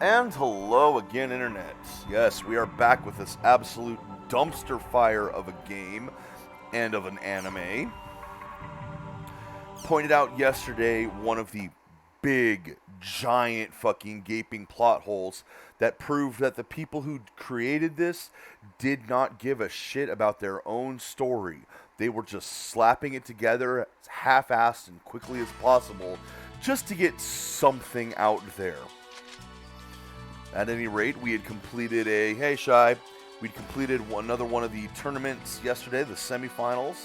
And hello again, Internet. Yes, we are back with this absolute dumpster fire of a game and of an anime. Pointed out yesterday one of the big, giant, fucking gaping plot holes that proved that the people who created this did not give a shit about their own story. They were just slapping it together as half-assed and quickly as possible just to get something out there. At any rate, we had completed we'd completed another one of the tournaments yesterday, the semifinals.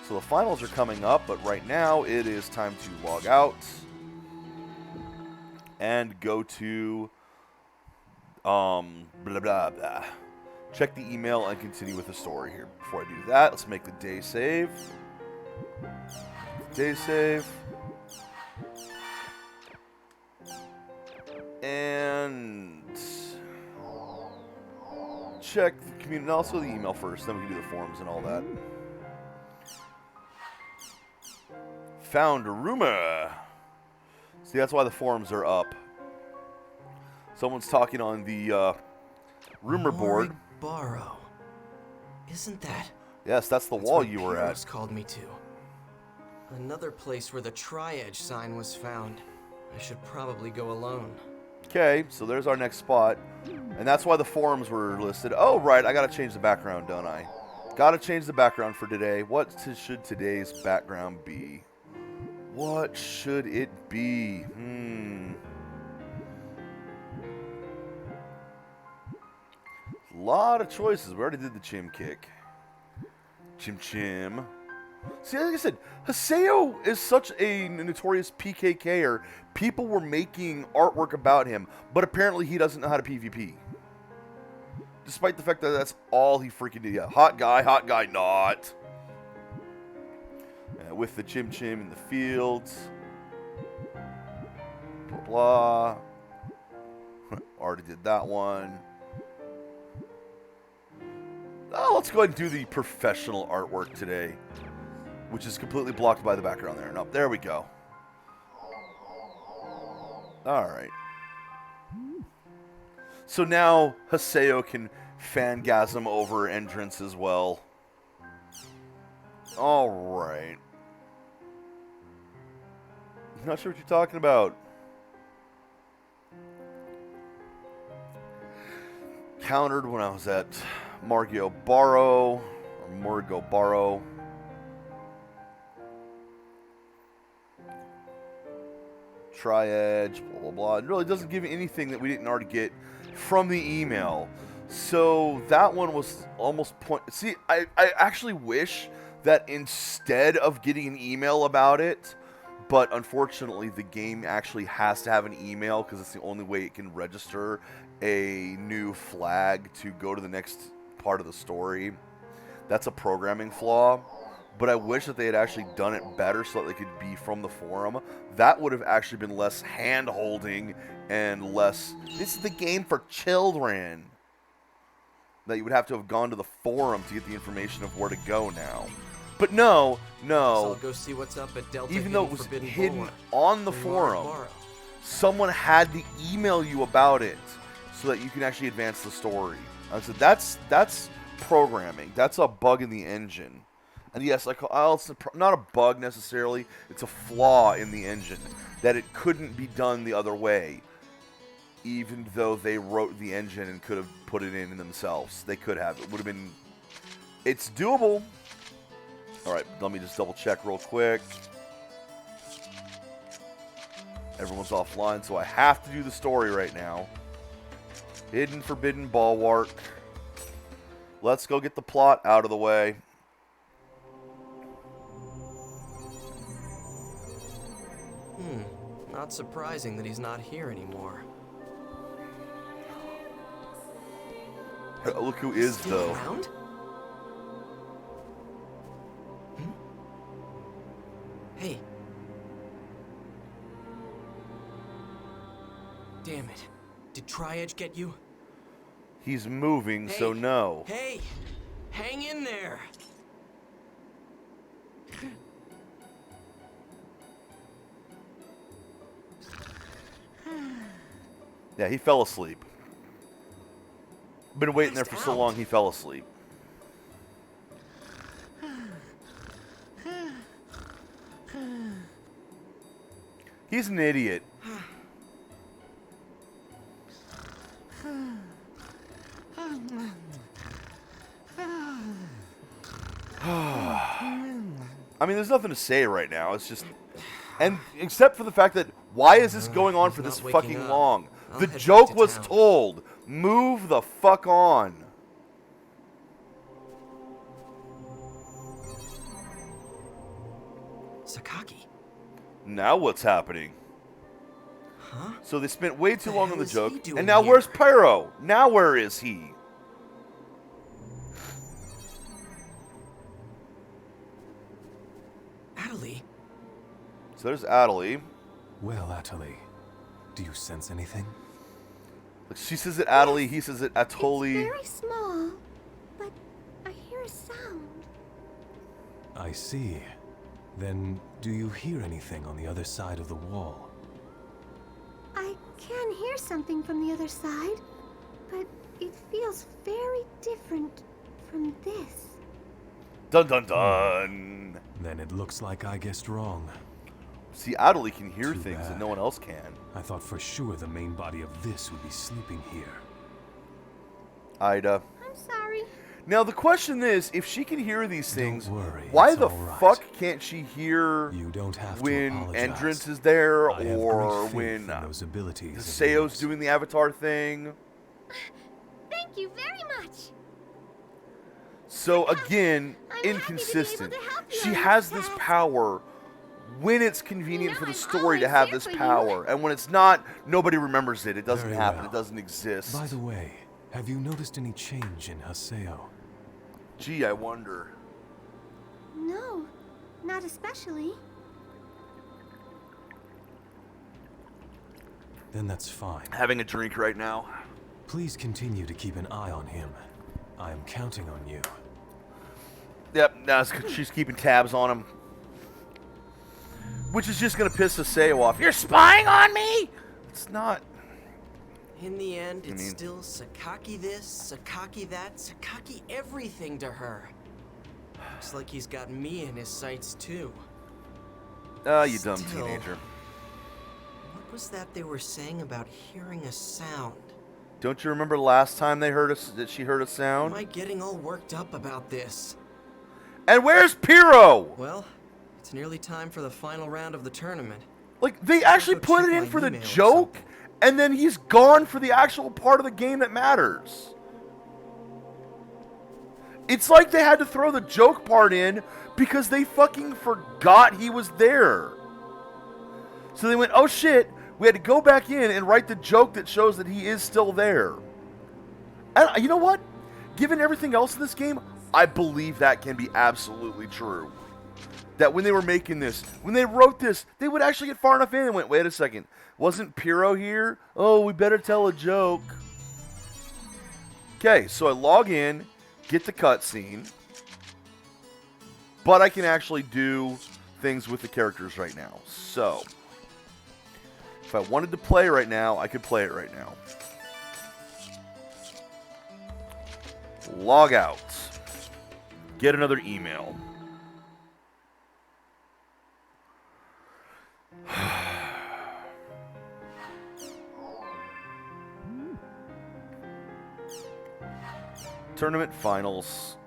So the finals are coming up, but right now it is time to log out and go to blah blah blah. Check the email and continue with the story here. Before I do that, let's make the day save. Day save. And check the community, and also the email first, then we can do the forums and all that. Found a rumor. See, that's why the forums are up. Someone's talking on the rumor board. Borrow. Isn't that? Yes, that's the wall you were at. Called me to. Another place where the tri-edge sign was found. I should probably go alone. Okay, so there's our next spot. And that's why the forums were listed. Oh, right, I gotta change the background, don't I? Gotta change the background for today. What should today's background be? What should it be? A lot of choices. We already did the chim kick. Chim chim. See, like I said, Haseo is such a notorious PKKer. People were making artwork about him, but apparently he doesn't know how to PvP. Despite the fact that that's all he freaking did. Yeah, hot guy, not. With the chim chim in the fields. Blah, blah. Already did that one. Oh, let's go ahead and do the professional artwork today, which is completely blocked by the background there. Nope, there we go. Alright. So now Haseo can fangasm over Endrence as well. Alright. Not sure what you're talking about. Countered when I was at Morgo Barrow. Tri-edge, blah, blah, blah. It really doesn't give you anything that we didn't already get from the email. So that one was almost point. See, I actually wish that instead of getting an email about it, but unfortunately the game actually has to have an email because it's the only way it can register a new flag to go to the next part of the story. That's a programming flaw. But I wish that they had actually done it better so that they could be from the forum. That would have actually been less hand-holding and less, this is the game for children. That you would have to have gone to the forum to get the information of where to go now. But no. I'll go see what's up at Delta. Even though it was hidden on the forum, someone had to email you about it so that you can actually advance the story. I said, that's programming. That's a bug in the engine. And yes, it's not a bug necessarily, it's a flaw in the engine, that it couldn't be done the other way, even though they wrote the engine and could have put it in themselves. They could have. It would have been... It's doable. Alright, let me just double check real quick. Everyone's offline, so I have to do the story right now. Hidden Forbidden Bulwark. Let's go get the plot out of the way. Not surprising that he's not here anymore. Look who is, Still though. Around? Hey. Damn it. Did Tri-edge get you? He's moving, so no. Hey! Hang in there! Yeah, he fell asleep. Been waiting there for so Passed long, out. he fell asleep. He's an idiot. I mean, there's nothing to say right now. It's just... And except for the fact that, why is this going on he's for this not waking fucking up. long? I'll The head back joke to was town. told. Move the fuck on. Sakaki. Now what's happening? Huh? So they spent way too The long hell on the is joke. he doing And now here? where's Pyro? Now where is he? Adelie. So there's Adelie. Well, Atali, do you sense anything? She says it Adelie, he says it It's Atoli. very small, but I hear a sound. I see. Then, do you hear anything on the other side of the wall? I can hear something from the other side, but it feels very different from this. Dun dun dun. Then it looks like I guessed wrong. See, Adelie can hear Too things that bad. no one else can. I thought for sure the main body of this would be sleeping here. AIDA. I'm sorry. Now the question is, if she can hear these things, worry, why it's the all right. fuck can't she hear You don't have to when apologize. Endrence is there, I have or great faith when in those abilities of Seo's yours. doing the Avatar thing? Thank you very much. So again, I'm happy to be able inconsistent. to help you She on this has this task. power when it's convenient You for know the I'm story to always have here this for you. power, and when it's not, nobody remembers it. It doesn't Very happen. well. It doesn't exist. By the way, have you noticed any change in Haseo? Gee, I wonder. No, not especially. Then that's fine. Having a drink right now. Please continue to keep an eye on him. I am counting on you. Yep, that's 'cause she's keeping tabs on him. Which is just gonna piss Seo off. You're spying on me! It's not. In the end, it's mean- still Sakaki this, Sakaki that, Sakaki everything to her. Looks like he's got me in his sights too. Ah, you dumb Still. teenager. What was that they were saying about hearing a sound? Don't you remember last time they heard us that she heard a Am sound? I getting all worked up about this? And where's Pyro? Well, it's nearly time for the final round of the tournament. Like, they actually go put check it in my for the email or joke, something. and then he's gone for the actual part of the game that matters. It's like they had to throw the joke part in because they fucking forgot he was there. So they went, oh shit, we had to go back in and write the joke that shows that he is still there. And you know what? Given everything else in this game, I believe that can be absolutely true. That when they were making this, when they wrote this, they would actually get far enough in and went, wait a second, wasn't Pyro here? Oh, we better tell a joke. Okay, so I log in, get the cutscene, but I can actually do things with the characters right now. So, if I wanted to play right now, I could play it right now. Log out. Get another email. Tournament finals.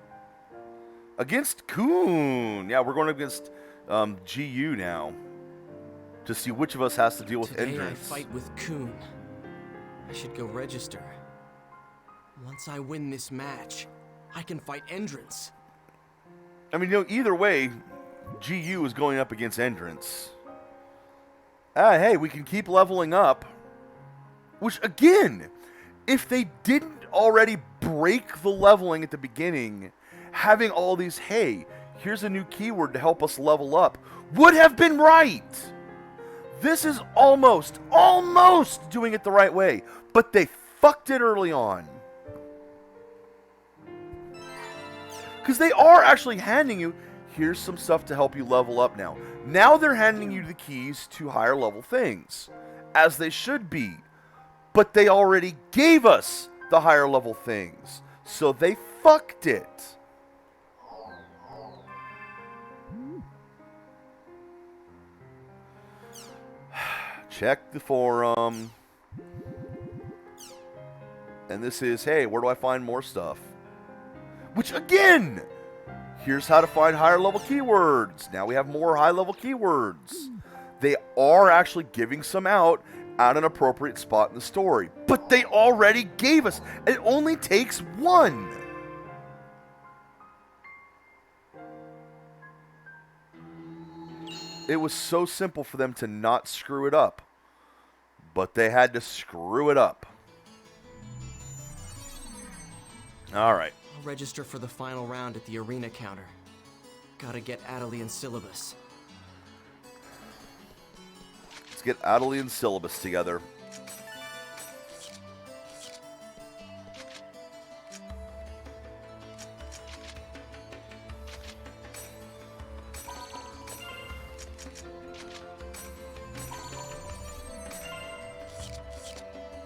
Against Kuhn. Yeah, we're going against GU now. To see which of us has to deal with Today I Endrence. fight with Kuhn. I should go register. Once I win this match, I can fight Endrence. I mean, you know, either way, GU is going up against Endrence. Ah, hey, we can keep leveling up. Which, again, if they didn't already break the leveling at the beginning, having all these, hey, here's a new keyword to help us level up, would have been right. This is almost doing it the right way. But they fucked it early on. Because they are actually handing you, here's some stuff to help you level up now. Now they're handing you the keys to higher level things. As they should be. But they already gave us the higher level things. So they fucked it. Check the forum. And this is, hey, where do I find more stuff? Which, again, here's how to find higher level keywords. Now we have more high level keywords. They are actually giving some out at an appropriate spot in the story. But they already gave us. It only takes one. It was so simple for them to not screw it up. But they had to screw it up. Alright. I'll register for the final round at the arena counter. Gotta get AIDA and syllabus. Let's get AIDA and syllabus together.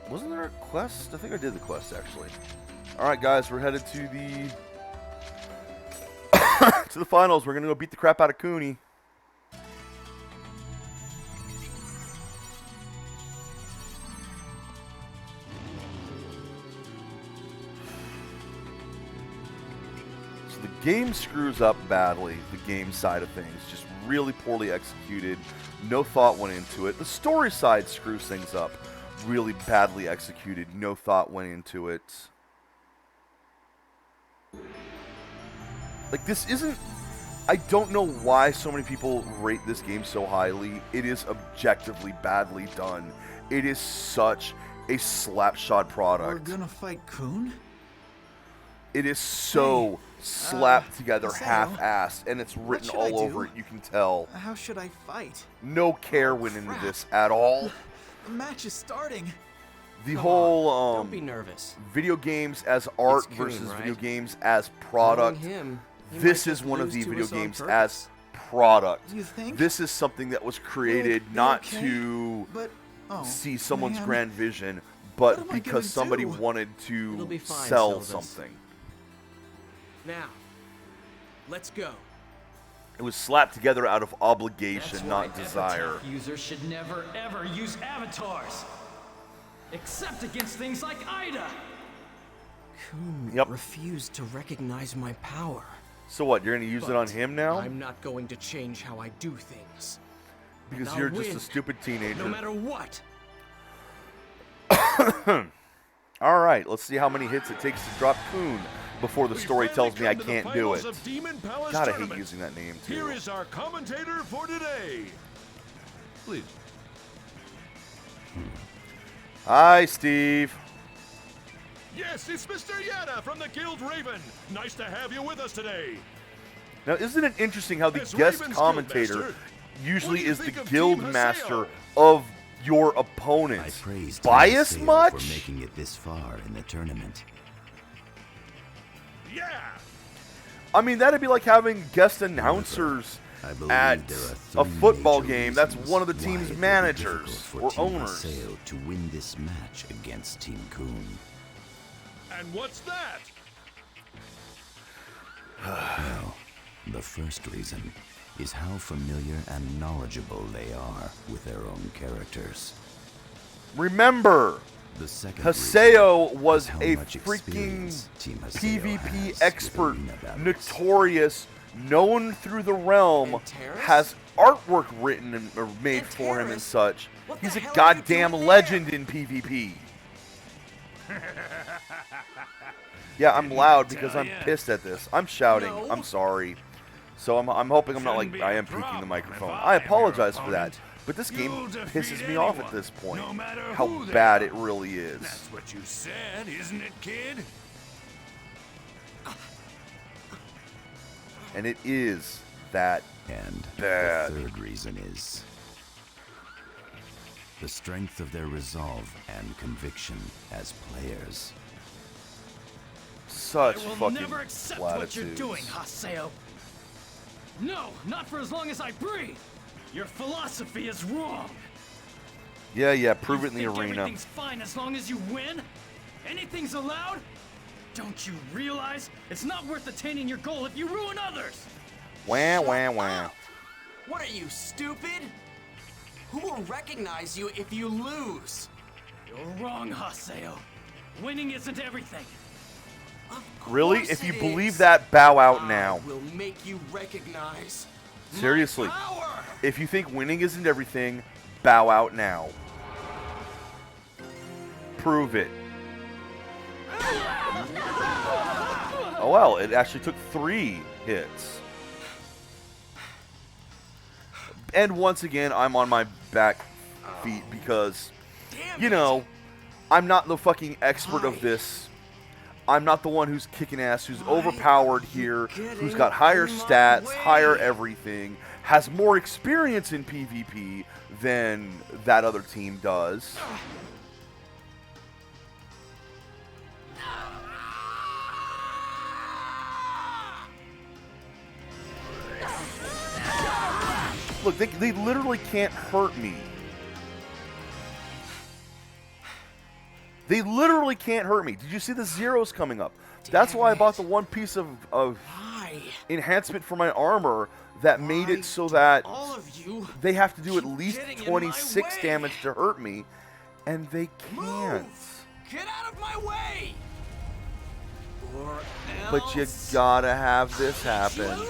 Wasn't there a quest? I think I did the quest, actually. Alright, guys, we're headed to the to the finals. We're going to go beat the crap out of Cooney. So the game screws up badly, the game side of things. Just really poorly executed. No thought went into it. The story side screws things up. Really badly executed. No thought went into it. Like, this isn't... I don't know why so many people rate this game so highly. It is objectively badly done. It is such a slapshot product. We're gonna fight Coon? It is so slapped together, half-assed, and it's written all over it, you can tell. How should I fight? No care went into this at all. The match is starting. The whole Don't be nervous. video games as art It's Coon, versus right? video games as product. This is one of the video games as product. You think? This is something that was created not to But, see someone's man. grand vision, What but am I because gonna somebody do? wanted It'll to be fine, sell Sylvis. something. Now, let's go. It was slapped together out of obligation, That's not right, desire. Epitaph users should never ever use avatars, except against things like AIDA. Coon Yep. refused to recognize my power. So what, you're going to use it on But him now? I'm not going to change how I do things. Because I'll you're just win, a stupid teenager. no matter what. Alright, let's see how many hits it takes to drop Coon before the story tells me I can't do it. God, I hate using that name too. Here is our commentator for today. Please. Hi, Steve. Yes, it's Mr. Yada from the Guild Raven. Nice to have you with us today. Now, isn't it interesting how the As guest Raven's commentator Guildmaster, usually what do you is the think of guild Team master Haseo? of your I opponents? praise Bias Team Haseo much? for making it this far in the tournament. Yeah. I mean, that'd be like having guest announcers I believe at there are a three football major game. That's reasons one of the why team's it will be managers difficult or for Team owners. Haseo to win this match against Team Coon. And what's that? Well, the first reason is how familiar and knowledgeable they are with their own characters. Remember, The second Haseo reason was is how a much freaking experience Team Haseo has PvP with expert, arena battles. notorious, known through the realm, And Terrace? has artwork written and or made And for him and Terrace? such. What He's the a hell are you goddamn doing there? legend in PvP. Yeah, I'm loud because I'm pissed at this. I'm shouting. No. I'm sorry. So I'm hoping I'm not like I am peeking the microphone. I apologize for that. But this game pisses me off at this point. How bad it really is. That's what you said, isn't it, kid? And it is that And bad. the third reason is the strength of their resolve and conviction as players. Such I will fucking never accept platitudes. what you're doing, Haseo. No, not for as long as I breathe. Your philosophy is wrong. Yeah, prove it in the You think arena. Everything's fine as long as you win? Anything's allowed? Don't you realize it's not worth attaining your goal if you ruin others? Wah, wah, wah. What are you, stupid? Who will recognize you if you lose? You're wrong, Haseo. Winning isn't everything. Of Really? course If you it believe is. that, bow out now. I will make you recognize my Seriously. power. If you think winning isn't everything, bow out now. Prove it. Oh well, it actually took 3 hits. And once again, I'm on my back feet because, Damn you it. know, I'm not the fucking expert of this. I'm not the one who's kicking ass, who's overpowered here, who's got higher stats, higher everything, has more experience in PvP than that other team does. Look, they literally can't hurt me. They literally can't hurt me. Did you see the zeros coming up? That's why I bought the one piece of Why? enhancement for my armor that made it so that All of you. they have to do at keep least getting in my 26 way. damage to hurt me, and they can't. Move! Get out of my way! Or But you else gotta have this happen. alive!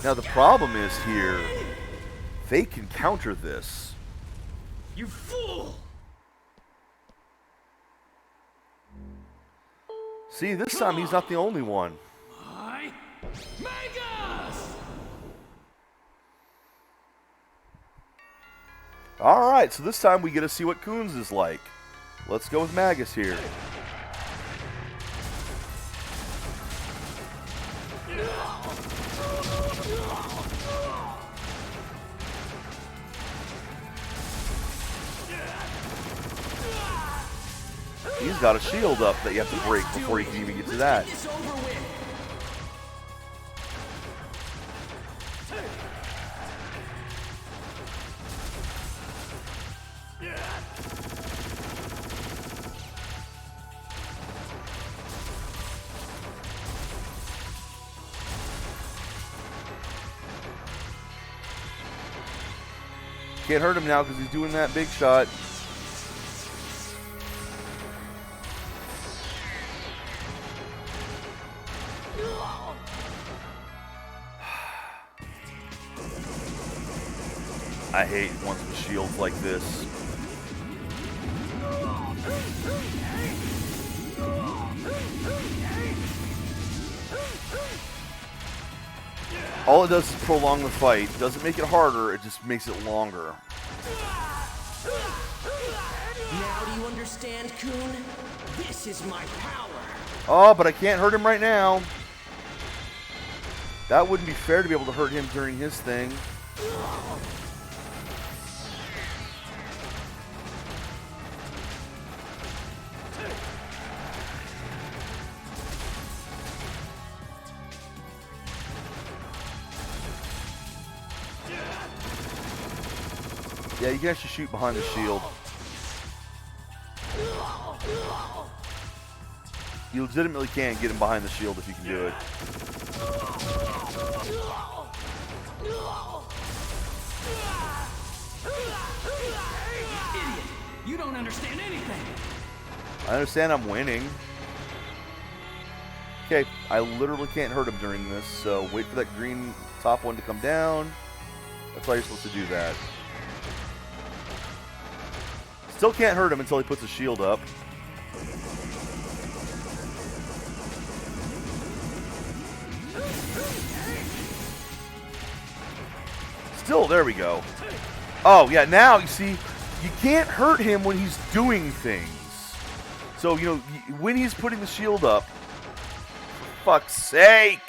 Now the problem is here, they can counter this. You fool! See, this time he's not the only one. I Magus! Alright, so this time we get to see what Coons is like. Let's go with Magus here. He's got a shield up that you have to break before you can even get to that. Get this over with. Can't hurt him now because he's doing that big shot. I hate ones with shields like this. All it does is prolong the fight. Doesn't make it harder, it just makes it longer. Now do you understand, Coon? This is my power. Oh, but I can't hurt him right now. That wouldn't be fair to be able to hurt him during his thing. Yeah, you can actually shoot behind the shield. You legitimately can get him behind the shield if you can do it. Idiot! You don't understand anything! I understand I'm winning. Okay, I literally can't hurt him during this, so wait for that green top one to come down. That's why you're supposed to do that. Still can't hurt him until he puts a shield up. Still, there we go. Oh, yeah, now, you see, you can't hurt him when he's doing things. So, you know, when he's putting the shield up, for fuck's sake!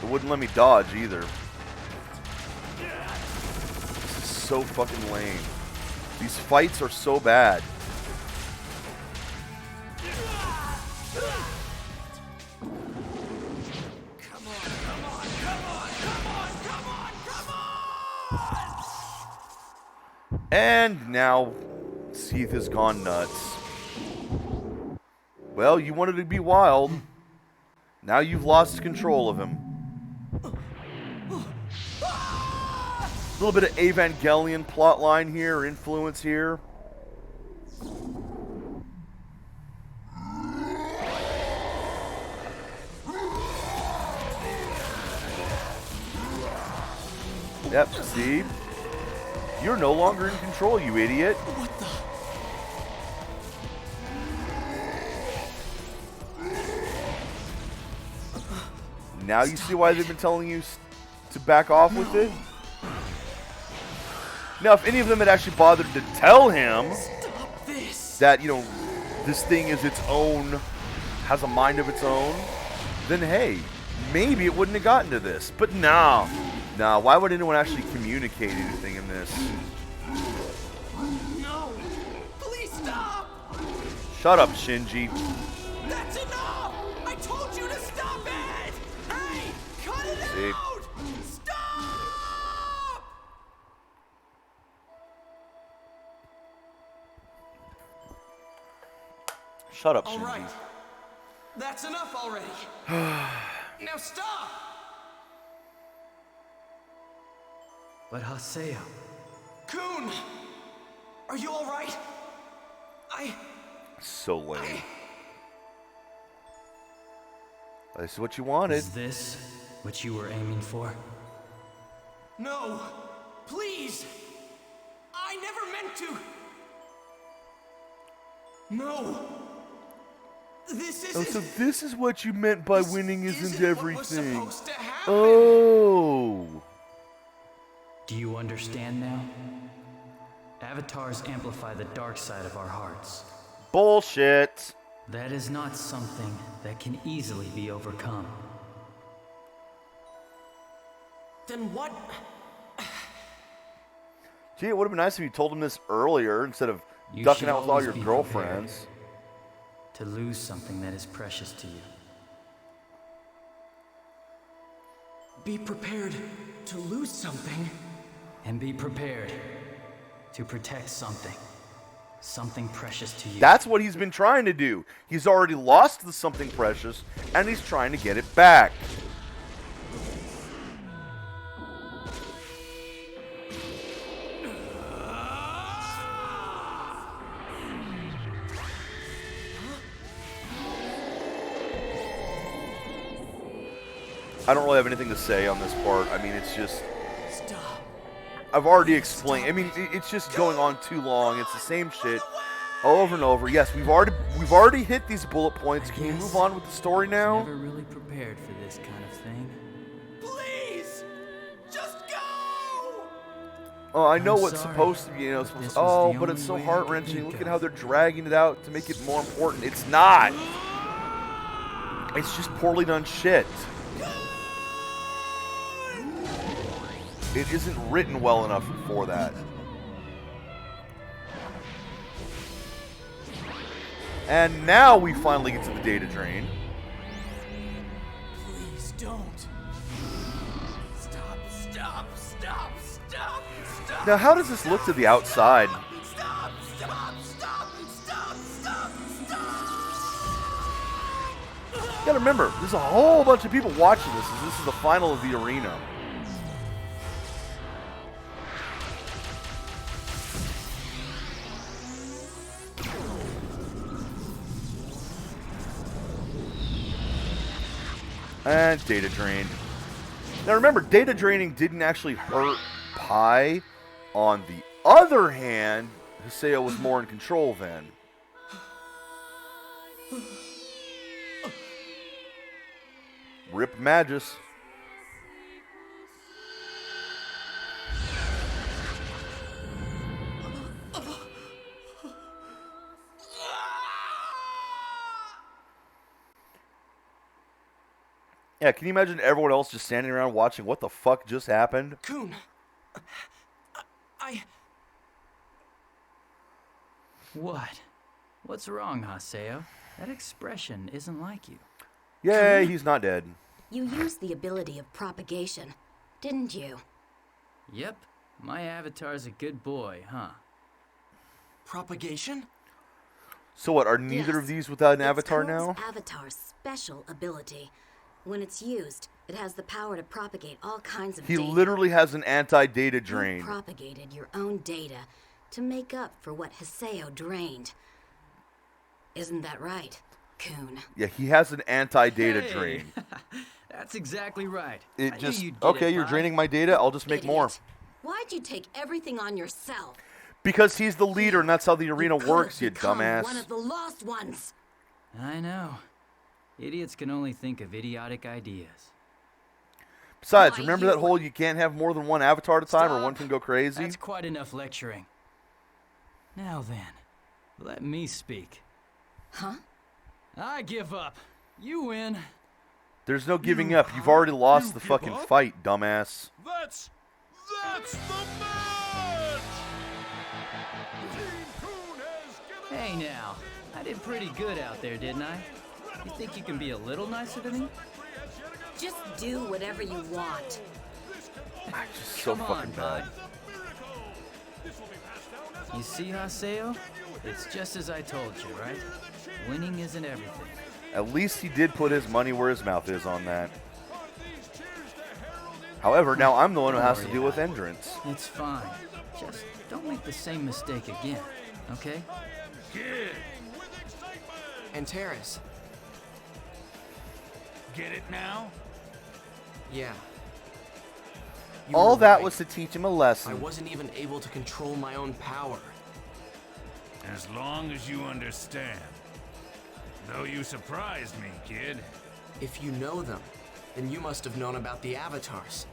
It wouldn't let me dodge either. This is so fucking lame. These fights are so bad. And now, Seath has gone nuts. Well, you wanted to be wild. Now you've lost control of him. A little bit of Evangelion plotline here, influence here. Yep, see? You're no longer in control, you idiot. What the? Now you see why they've been telling you to back off with it? Now, if any of them had actually bothered to tell him that, you know, this thing is its own, has a mind of its own, then hey, maybe it wouldn't have gotten to this. But no. Nah, why would anyone actually communicate anything in this? No! Please stop! Shut up, Shinji. That's enough! I told you to stop it! Hey! Cut it See? out! Stop! Shut up, All Shinji. right. That's enough already. Now stop! But Haseo, Kun! Are you all right? So lame. This is what you wanted. is this what you were aiming for? No! Please! I never meant to! No! This Oh, isn't... so this is what you meant by this winning isn't what was everything. supposed to happen. Oh. Do you understand now? Avatars amplify the dark side of our hearts. Bullshit. That is not something that can easily be overcome. Then what? Gee, it would have been nice if you told him this earlier instead of You ducking should out with all always your be girlfriends. To lose something that is precious to you. Be prepared to lose something. And be prepared to protect something. Something precious to you. That's what he's been trying to do. He's already lost the something precious, and he's trying to get it back. I don't really have anything to say on this part. I mean, it's just... Stop. I've already explained. I mean, it's just going on too long. It's the same shit over and over. Yes, we've already hit these bullet points. Can you move on with the story now? Never really prepared for this kind of thing. Please! Just go! Oh, I know I'm what's sorry, supposed to be, you know, but supposed this to, was oh, the but it's so only way I could heart-wrenching. think Look at of. how they're dragging it out to make it more important. It's not. It's just poorly done shit. It isn't written well enough for that. And now we finally get to the data drain. Please don't. Stop, stop, stop, stop, stop. Now, how does this look to the outside? Stop, stop, stop, stop, stop, stop. You gotta remember, there's a whole bunch of people watching this, as this is the final of the arena. And data drained. Now remember, data draining didn't actually hurt Pi. On the other hand, Haseo was more in control then. Rip Magus. Yeah, can you imagine everyone else just standing around watching what the fuck just happened? Kun, What? What's wrong, Haseo? That expression isn't like you. Yay, he's not dead. You used the ability of propagation, didn't you? Yep, my avatar's a good boy, huh? Propagation? So what, are neither of these without an avatar It's now? Cone's avatar's special ability. When it's used, it has the power to propagate all kinds of He data. literally has an anti-data You drain. propagated your own data to make up for what Haseo drained. Isn't that right, Coon? Yeah, he has an anti-data Hey, drain. That's exactly right. It I knew just, you'd get okay, it, you're bud. draining my data, I'll just make more. Idiot. Why'd you take everything on yourself? Because he's the leader and that's how the arena could've works, you become dumbass. One of the lost ones. I know. Idiots can only think of idiotic ideas. Besides, Why, remember you- that whole you can't have more than one avatar at a time or one Stop. can go crazy? That's quite enough lecturing. Now then, let me speak. Huh? I give up. You win. There's no giving up. You've already lost the give fucking up? fight, dumbass. That's the match! Team Coon has given Hey now, I did pretty good out there, didn't I? You think you can be a little nicer to me? Just do whatever you want. Just so Come on, fucking bad. bud. You see, Haseo? It's just as I told you, right? Winning isn't everything. At least he did put his money where his mouth is on that. However, now I'm the one who has to deal with Endrence. It's fine. Just don't make the same mistake again, okay? Kid, And Terrace. get it now? Yeah. You All were that right. was to teach him a I lesson. wasn't even able to control my own power. As long as you understand. Though you surprised me, kid. If you know them, then you must have known about the avatars.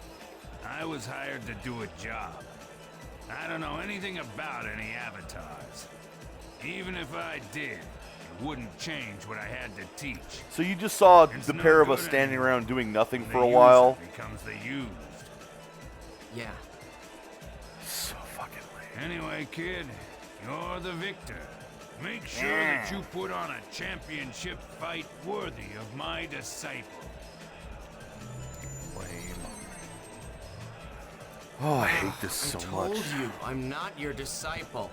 I was hired to do a job. I don't know anything about any avatars. Even if I did, it wouldn't change what I had to teach. So you just saw It's the no pair of us good standing anymore. around doing nothing When for the a while. user becomes the used. Yeah. So fucking lame. Anyway, kid, you're the victor. Make sure that you put on a championship fight worthy of my disciple. Lame. Oh, I hate this so I told much. you, I'm not your disciple.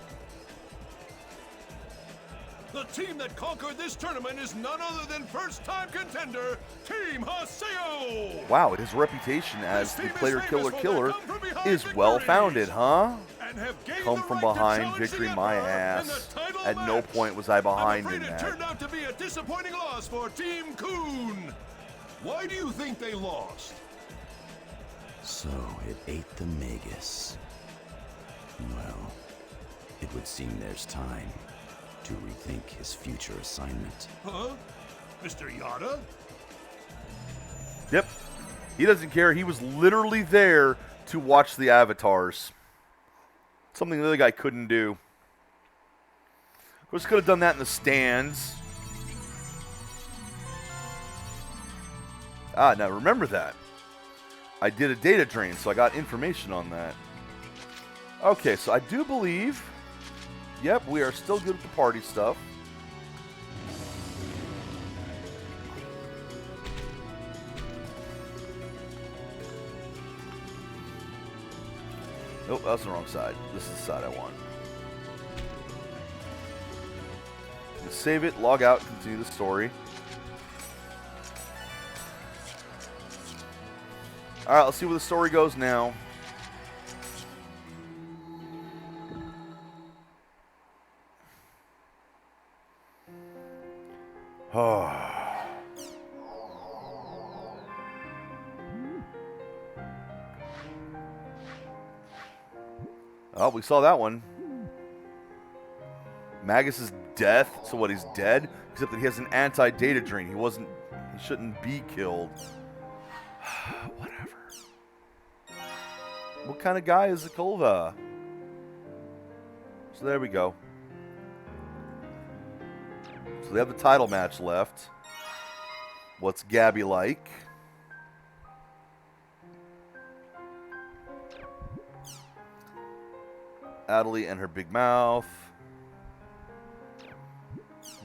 The team that conquered this tournament is none other than first-time contender, Team Haseo! Wow, his reputation as This the team is player famous killer for their killer come from behind is victories well founded, huh? and have gained Come the from right to behind challenge victory the my Emperor in ass. the title At no match. point was I behind I'm in afraid it that. turned out to be a disappointing loss for Team Coon. Why do you think they lost? So it ate the Magus. Well, it would seem there's time to rethink his future assignment. Huh? Mr. Yada? Yep. He doesn't care. He was literally there to watch the avatars. Something the other guy couldn't do. Of course, could have done that in the stands. Ah, now remember that. I did a data drain, so I got information on that. Okay, so I do believe... Yep, we are still good with the party stuff. Nope, that's the wrong side. This is the side I want. Let's save it, log out, continue the story. Alright, let's see where the story goes now. Oh, we saw that one. Magus's death. So what? He's dead, except that he has an anti-data drain. He shouldn't be killed. Whatever. What kind of guy is Zakulva? So there we go. So they have the title match left. What's Gabby like? Adelie and her big mouth.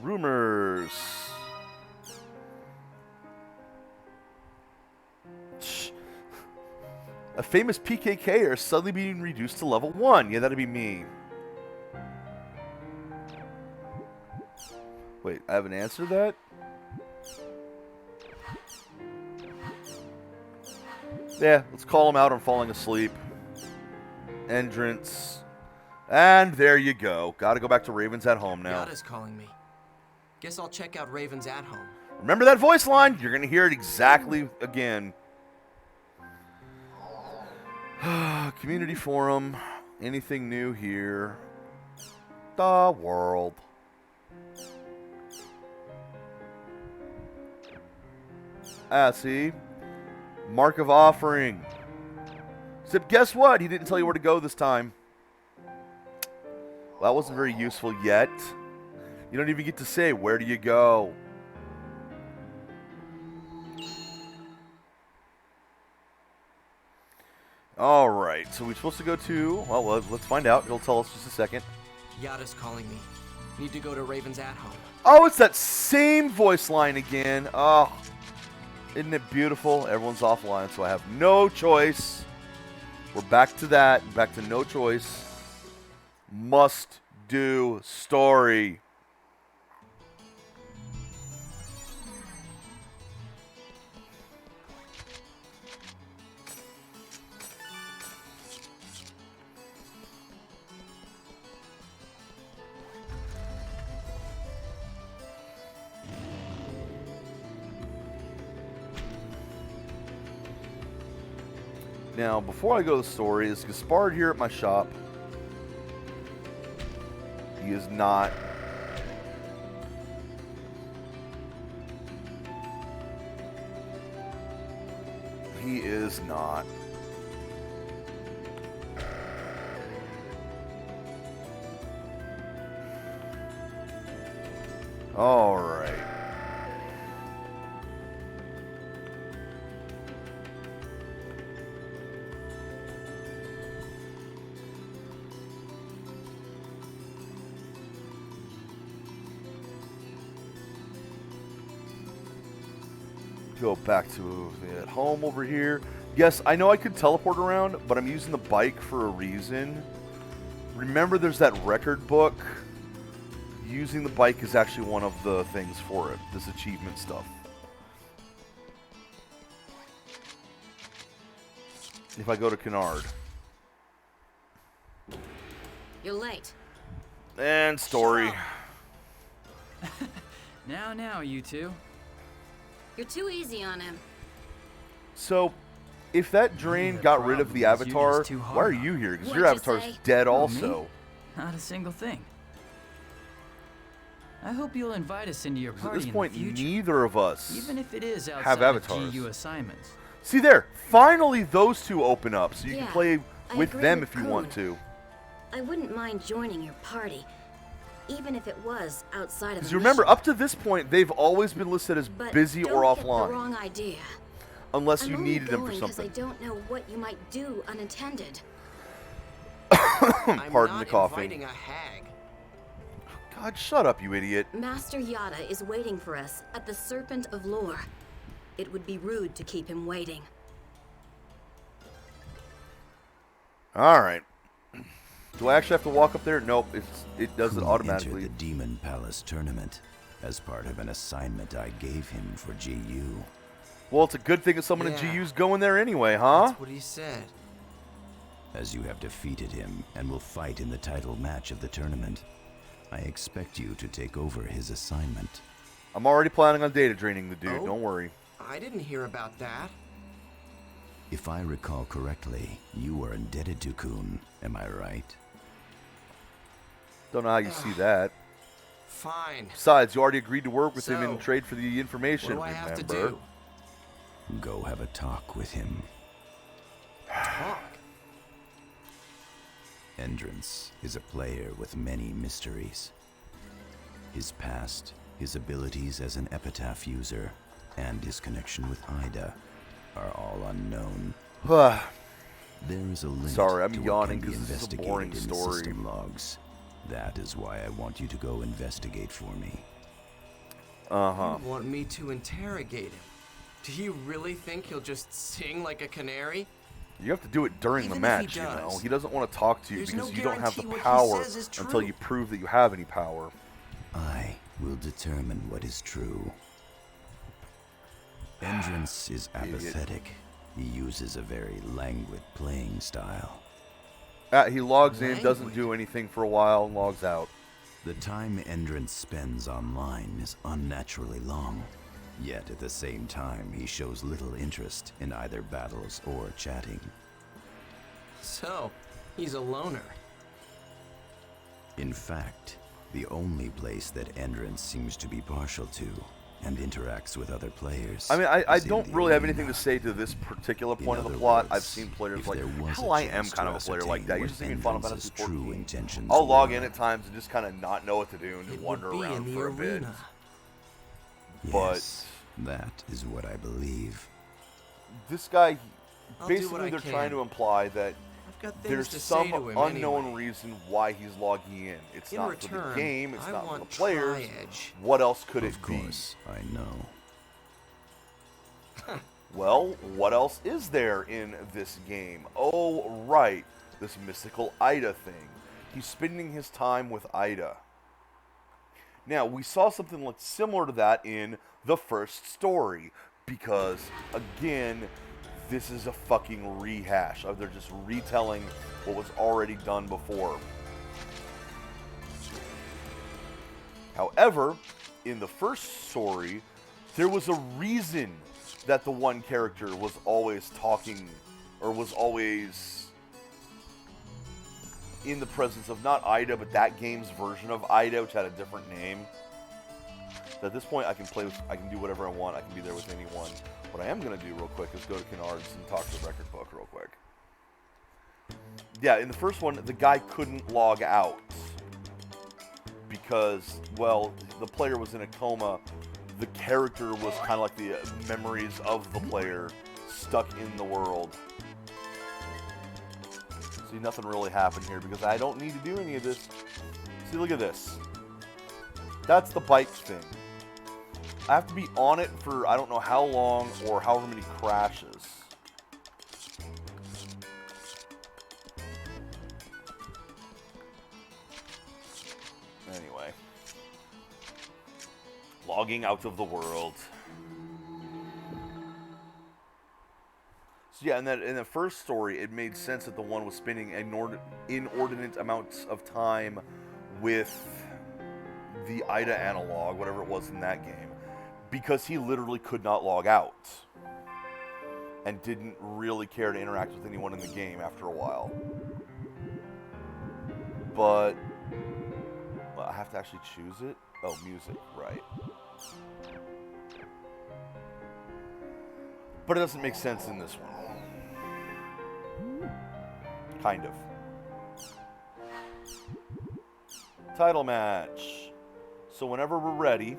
Rumors. A famous PKKer suddenly being reduced to level 1. Yeah, that'd be me. Wait, I haven't answered that? Yeah, let's call him out on falling asleep. Endrence. And there you go. Gotta go back to Raven's at home now. Yada's calling me. Guess I'll check out Raven's at home. Remember that voice line? You're gonna hear it exactly again. Community forum. Anything new here? The world. Ah, see? Mark of offering. Except guess what? He didn't tell you where to go this time. Well, that wasn't very useful yet. You don't even get to say, where do you go? Alright, so we're supposed to go to... Well, let's find out. He'll tell us just a second. Yada's calling me. Need to go to Raven's at home. Oh, it's that same voice line again. Oh, isn't it beautiful? Everyone's offline, so I have no choice. We're back to that. Back to no choice. Must do story. Now, before I go to the story, is Gaspard here at my shop? He is not. He is not. All right. Go back to at home over here. Yes, I know I could teleport around, but I'm using the bike for a reason. Remember, there's that record book. Using the bike is actually one of the things for it. This achievement stuff. If I go to Kennard. You're late. And story. Now, you two. You're too easy on him. So, if that drain got rid of the problem is you're avatar, just too hard why are on you here? Because What'd your you avatar's say? dead Who, me? also. Not a single thing. I hope you'll invite us into your 'Cause at party this in point, the future, neither of us even if it is have outside avatars. of GU assignments. See there, finally those two open up, so you can Yeah, play I with agree them with if you want Kuhn. to. I wouldn't mind joining your party, even if it was outside of Because the you remember, mission. up to this point, they've always been listed as But busy don't or get offline, the wrong idea. unless I'm you only needed them for going 'cause something. I don't know what you might do unintended. I'm Pardon not the coughing. inviting a hag. God, shut up, you idiot. Master Yada is waiting for us at the Serpent of Lore. It would be rude to keep him waiting. All right. Do I actually have to walk up there? Nope, it does it Kuhn automatically. entered the Demon Palace tournament as part of an assignment I gave him for GU. Well, it's a good thing that someone Yeah. in GU's going there anyway, huh? That's what he said. As you have defeated him and will fight in the title match of the tournament, I expect you to take over his assignment. I'm already planning on data draining the dude, Oh? don't worry. I didn't hear about that. If I recall correctly, you are indebted to Kuhn, am I right? Don't know how you see that. Fine. Besides, you already agreed to work with him in So, trade for the information, What do I have to remember? do? Go have a talk with him. Talk. Endrence is a player with many mysteries. His past, his abilities as an epitaph user, and his connection with AIDA are all unknown. There is a limit Sorry, I'm to what yawning can be 'cause this is a investigated boring in the story. system logs. That is why I want you to go investigate for me. Uh-huh. You want me to interrogate him? Do you really think he'll just sing like a canary? You have to do it during the Even if he match, you know. does, He doesn't want to talk to you there's because no you don't have the guarantee what he power says is until true. you prove that you have any power. I will determine what is true. Endrence is apathetic. He uses a very languid playing style. He logs in, doesn't do anything for a while, and logs out. The time Endrence spends online is unnaturally long. Yet at the same time, he shows little interest in either battles or chatting. So, he's a loner. In fact, the only place that Endrence seems to be partial to and interacts with other players. I mean, I is in don't the really have anything arena. to say to this particular point of the other plot. words, I've seen players if like, there was hell, a I am chance kind to of a player like that. ascertain You what just see me in Final Endrence's Fantasy true 14. intentions I'll log were. in at times and just kind of not know what to do and just It wander would be around in the for a bit. arena. Yes, that is what I believe. This guy, I'll do what basically I they're can. trying to imply that I've got things there's to some say to him unknown anyway. reason why he's logging in. It's In not return, for the game, it's I not for want the players. Tri-Edge. What else could it Of course, I know. be? Well, what else is there in this game? Oh, right, this mystical AIDA thing. He's spending his time with AIDA. Now, we saw something like similar to that in the first story, because, again, this is a fucking rehash. They're just retelling what was already done before. However, in the first story, there was a reason that the one character was always talking, or was always in the presence of not AIDA, but that game's version of AIDA, which had a different name. So at this point, I can play with, I can do whatever I want. I can be there with anyone. What I am going to do real quick is go to Kennard's and talk to the record book real quick. Yeah, in the first one, the guy couldn't log out because, well, the player was in a coma. The character was kind of like the memories of the player stuck in the world. See, nothing really happened here because I don't need to do any of this. See, look at this. That's the bike thing. I have to be on it for I don't know how long or however many crashes. Anyway. Logging out of the world. So yeah, in the first story, it made sense that the one was spending inordinate amounts of time with the AIDA analog, whatever it was in that game, because he literally could not log out and didn't really care to interact with anyone in the game after a while. But well, I have to actually choose it. Oh, music, right. But it doesn't make sense in this one. Kind of. Title match. So whenever we're ready,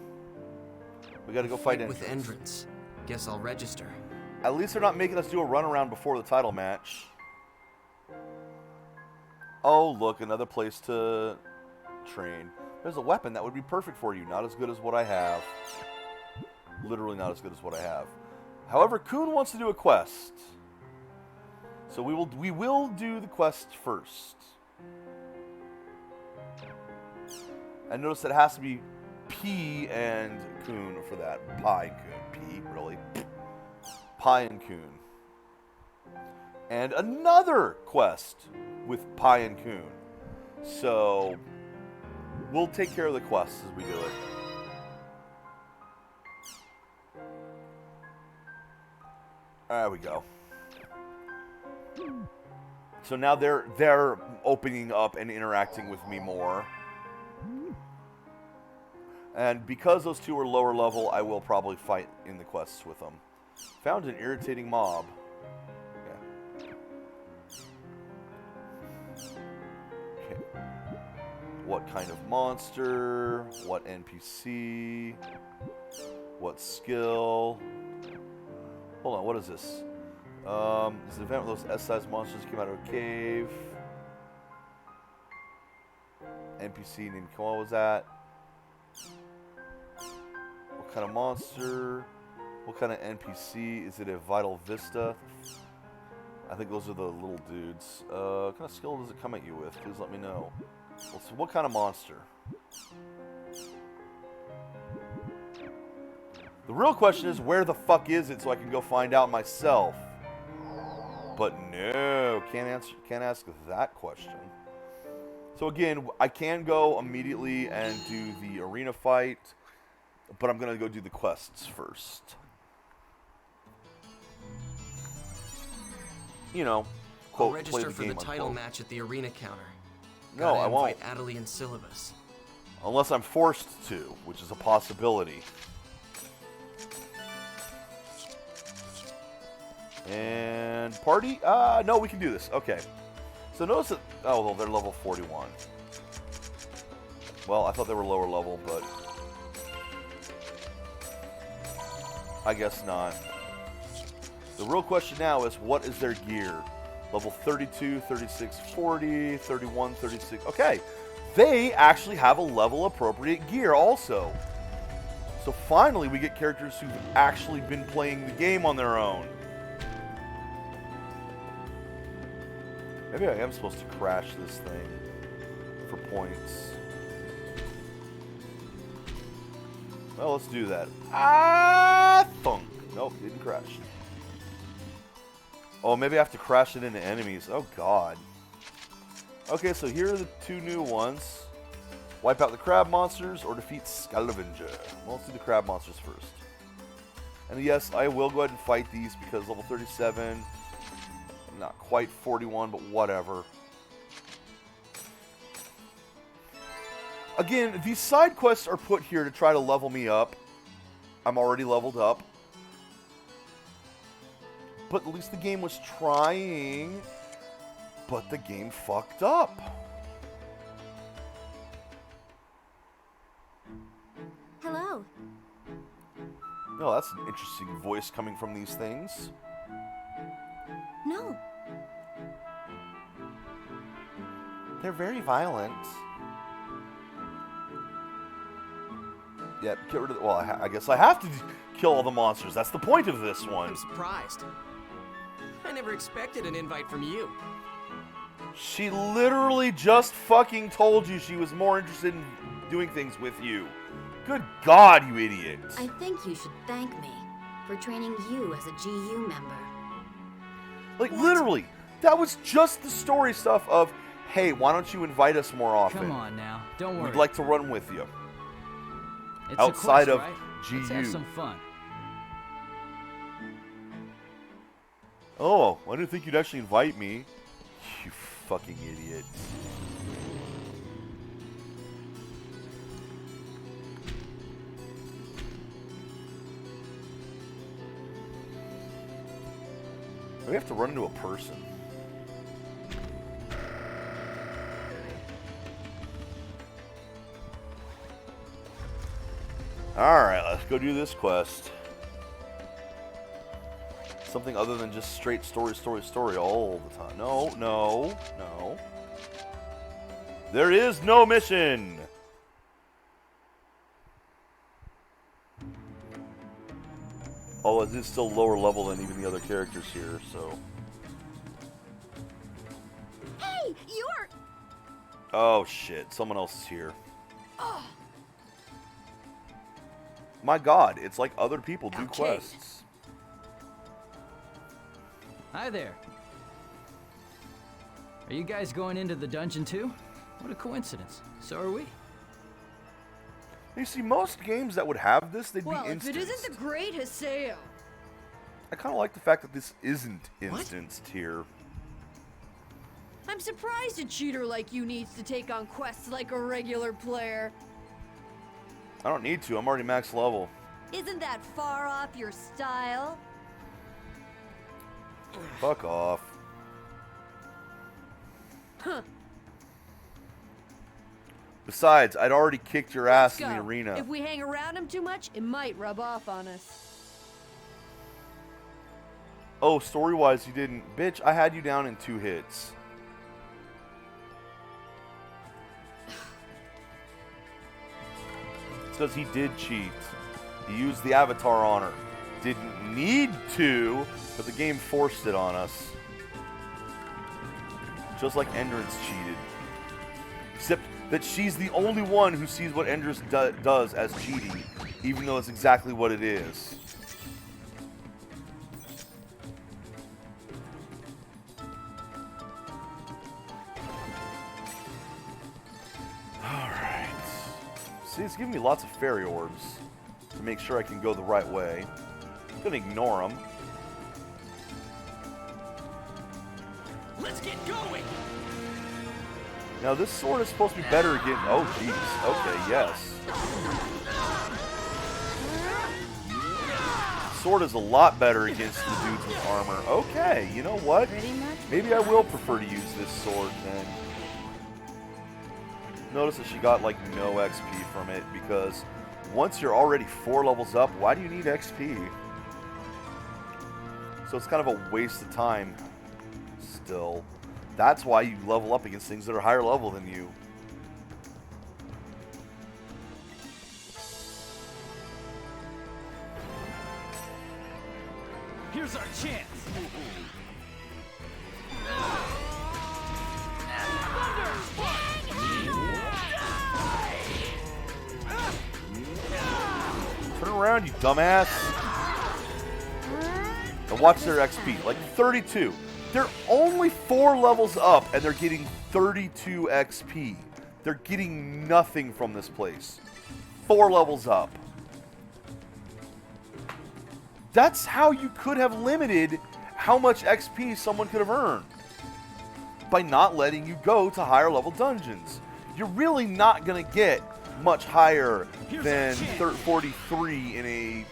we gotta go fight with Endrence. Endrence. Guess I'll register. At least they're not making us do a runaround before the title match. Oh, look, another place to train. There's a weapon that would be perfect for you. Not as good as what I have. Literally not as good as what I have. However, Kun wants to do a quest. So we will do the quest first. And notice that it has to be P and Kun for that. Pi and Kun. P, really? Pi and Kun. And another quest with Pi and Kun. So we'll take care of the quests as we do it. There we go. So now they're opening up and interacting with me more. And because those two are lower level, I will probably fight in the quests with them. Found an irritating mob. Yeah. Okay. What kind of monster? What NPC? What skill? Hold on, what is this? This is an event where those S-sized monsters came out of a cave. NPC named, what was that? What kind of monster? What kind of NPC? Is it a Vital Vista? I think those are the little dudes. What kind of skill does it come at you with? Please let me know. Well, so what kind of monster? The real question is, where the fuck is it so I can go find out myself? But no, can't ask that question. So again, I can go immediately and do the arena fight, but I'm gonna go do the quests first. You know, quote, I'll register play the for game, the title unquote. match at the arena counter. No, I won't. Invite AIDA and Syllabus. Unless I'm forced to, which is a possibility. And party? No, we can do this. Okay. So notice that... Oh, well, they're level 41. Well, I thought they were lower level, but... I guess not. The real question now is, what is their gear? Level 32, 36, 40, 31, 36... Okay. They actually have a level-appropriate gear also. So finally, we get characters who've actually been playing the game on their own. Maybe I am supposed to crash this thing for points. Well, let's do that. Thunk. Nope, didn't crash. Oh, maybe I have to crash it into enemies. Oh, God. Okay, so here are the two new ones. Wipe out the crab monsters or defeat Scalavenger. Well, let's do the crab monsters first. And yes, I will go ahead and fight these because level 37... Not quite 41, but whatever. Again, these side quests are put here to try to level me up. I'm already leveled up. But at least the game was trying. But the game fucked up. Hello. No, that's an interesting voice coming from these things. No. They're very violent. Yeah, get rid of the... Well, I guess I have to kill all the monsters. That's the point of this one. I'm surprised. I never expected an invite from you. She literally just fucking told you she was more interested in doing things with you. Good God, you idiot. I think you should thank me for training you as a GU member. Like, literally, that was just the story stuff of, hey, why don't you invite us more often? Come on now, don't worry. We'd like to run with you. It's outside a of quest, right? GU. Let's have some fun. Oh, I didn't think you'd actually invite me. You fucking idiot. We have to run into a person. Alright, let's go do this quest. Something other than just straight story all the time. No, no, no. There is no mission! Oh, it is still lower level than even the other characters here, so... Hey, you're... Oh, shit. Someone else is here. My God, it's like other people do quests. Hi there. Are you guys going into the dungeon too? What a coincidence. So are we. You see, most games that would have this, they'd be instanced. If it isn't the great Haseo. I kind of like the fact that this isn't instanced here. I'm surprised a cheater like you needs to take on quests like a regular player. I don't need to. I'm already max level. Isn't that far off your style? Fuck off. Huh. Besides, I'd already kicked your ass in the Go. arena. If we hang around him too much, it might rub off on us. Oh, story-wise, you didn't. Bitch, I had you down in 2 hits. It's because he did cheat. He used the avatar on her. Didn't need to, but the game forced it on us. Just like Endrence cheated. Except that she's the only one who sees what Endrence does as cheating, even though it's exactly what it is. Alright. See, it's giving me lots of fairy orbs to make sure I can go the right way. I'm gonna ignore them. Let's get going! Now, this sword is supposed to be better against... Oh, jeez. Okay, yes. Sword is a lot better against the dudes with armor. Okay, you know what? Maybe I will prefer to use this sword then. Notice that she got, like, no XP from it, because once you're already 4 levels up, why do you need XP? So it's kind of a waste of time still. That's why you level up against things that are higher level than you. Here's our chance. Turn around, you dumbass. And watch their XP. Like 32. They're only 4 levels up, and they're getting 32 XP. They're getting nothing from this place. 4 levels up. That's how you could have limited how much XP someone could have earned. By not letting you go to higher level dungeons. You're really not going to get much higher than 43 in a...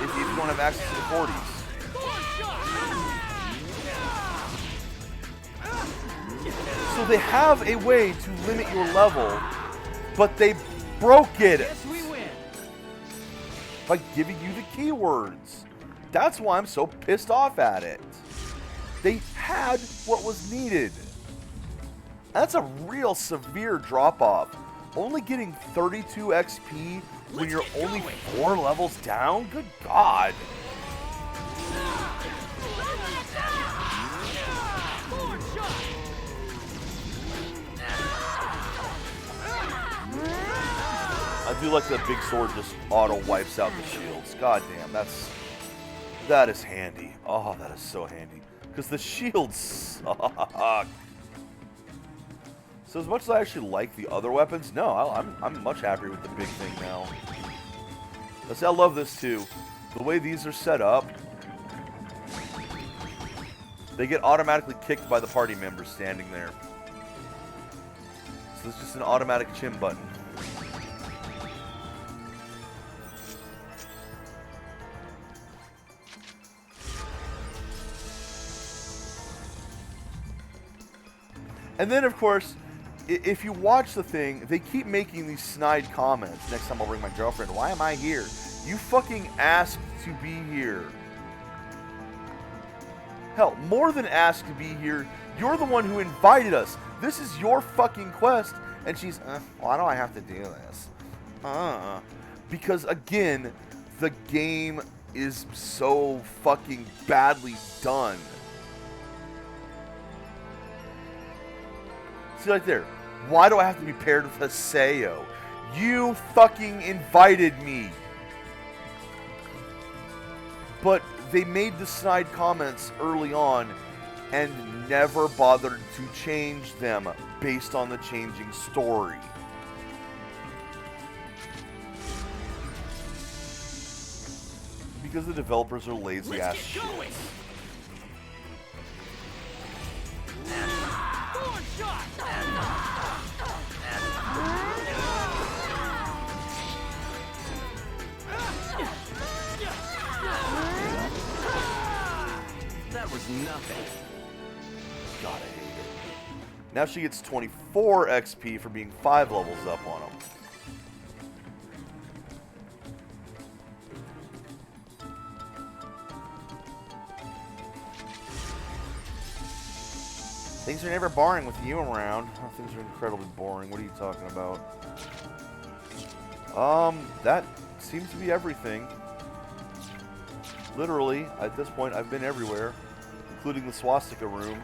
if you don't have access to the 40s. So they have a way to limit your level, but they broke it by giving you the keywords. That's why I'm so pissed off at it. They had what was needed. That's a real severe drop-off. Only getting 32 XP when you're only 4 levels down? Good God. I do like that big sword just auto wipes out the shields. God damn, that is handy. Oh, that is so handy. Because the shields suck. So as much as I actually like the other weapons, no, I'm much happier with the big thing now. I love this too. The way these are set up, they get automatically kicked by the party members standing there. So it's just an automatic chin button. And then, of course, if you watch the thing, they keep making these snide comments. Next time I'll bring my girlfriend. Why am I here? You fucking asked to be here. Hell, more than asked to be here, you're the one who invited us. This is your fucking quest. And she's, why do I have to do this? Because, again, the game is so fucking badly done. See, right there. Why do I have to be paired with Haseo? You fucking invited me. But they made the snide comments early on and never bothered to change them based on the changing story. Because the developers are lazy ass shit. That was nothing. God, I hate it. Now she gets 24 XP for being 5 levels up on them. Things are never boring with you around. Oh, things are incredibly boring. What are you talking about? That seems to be everything. Literally, at this point, I've been everywhere, including the swastika room.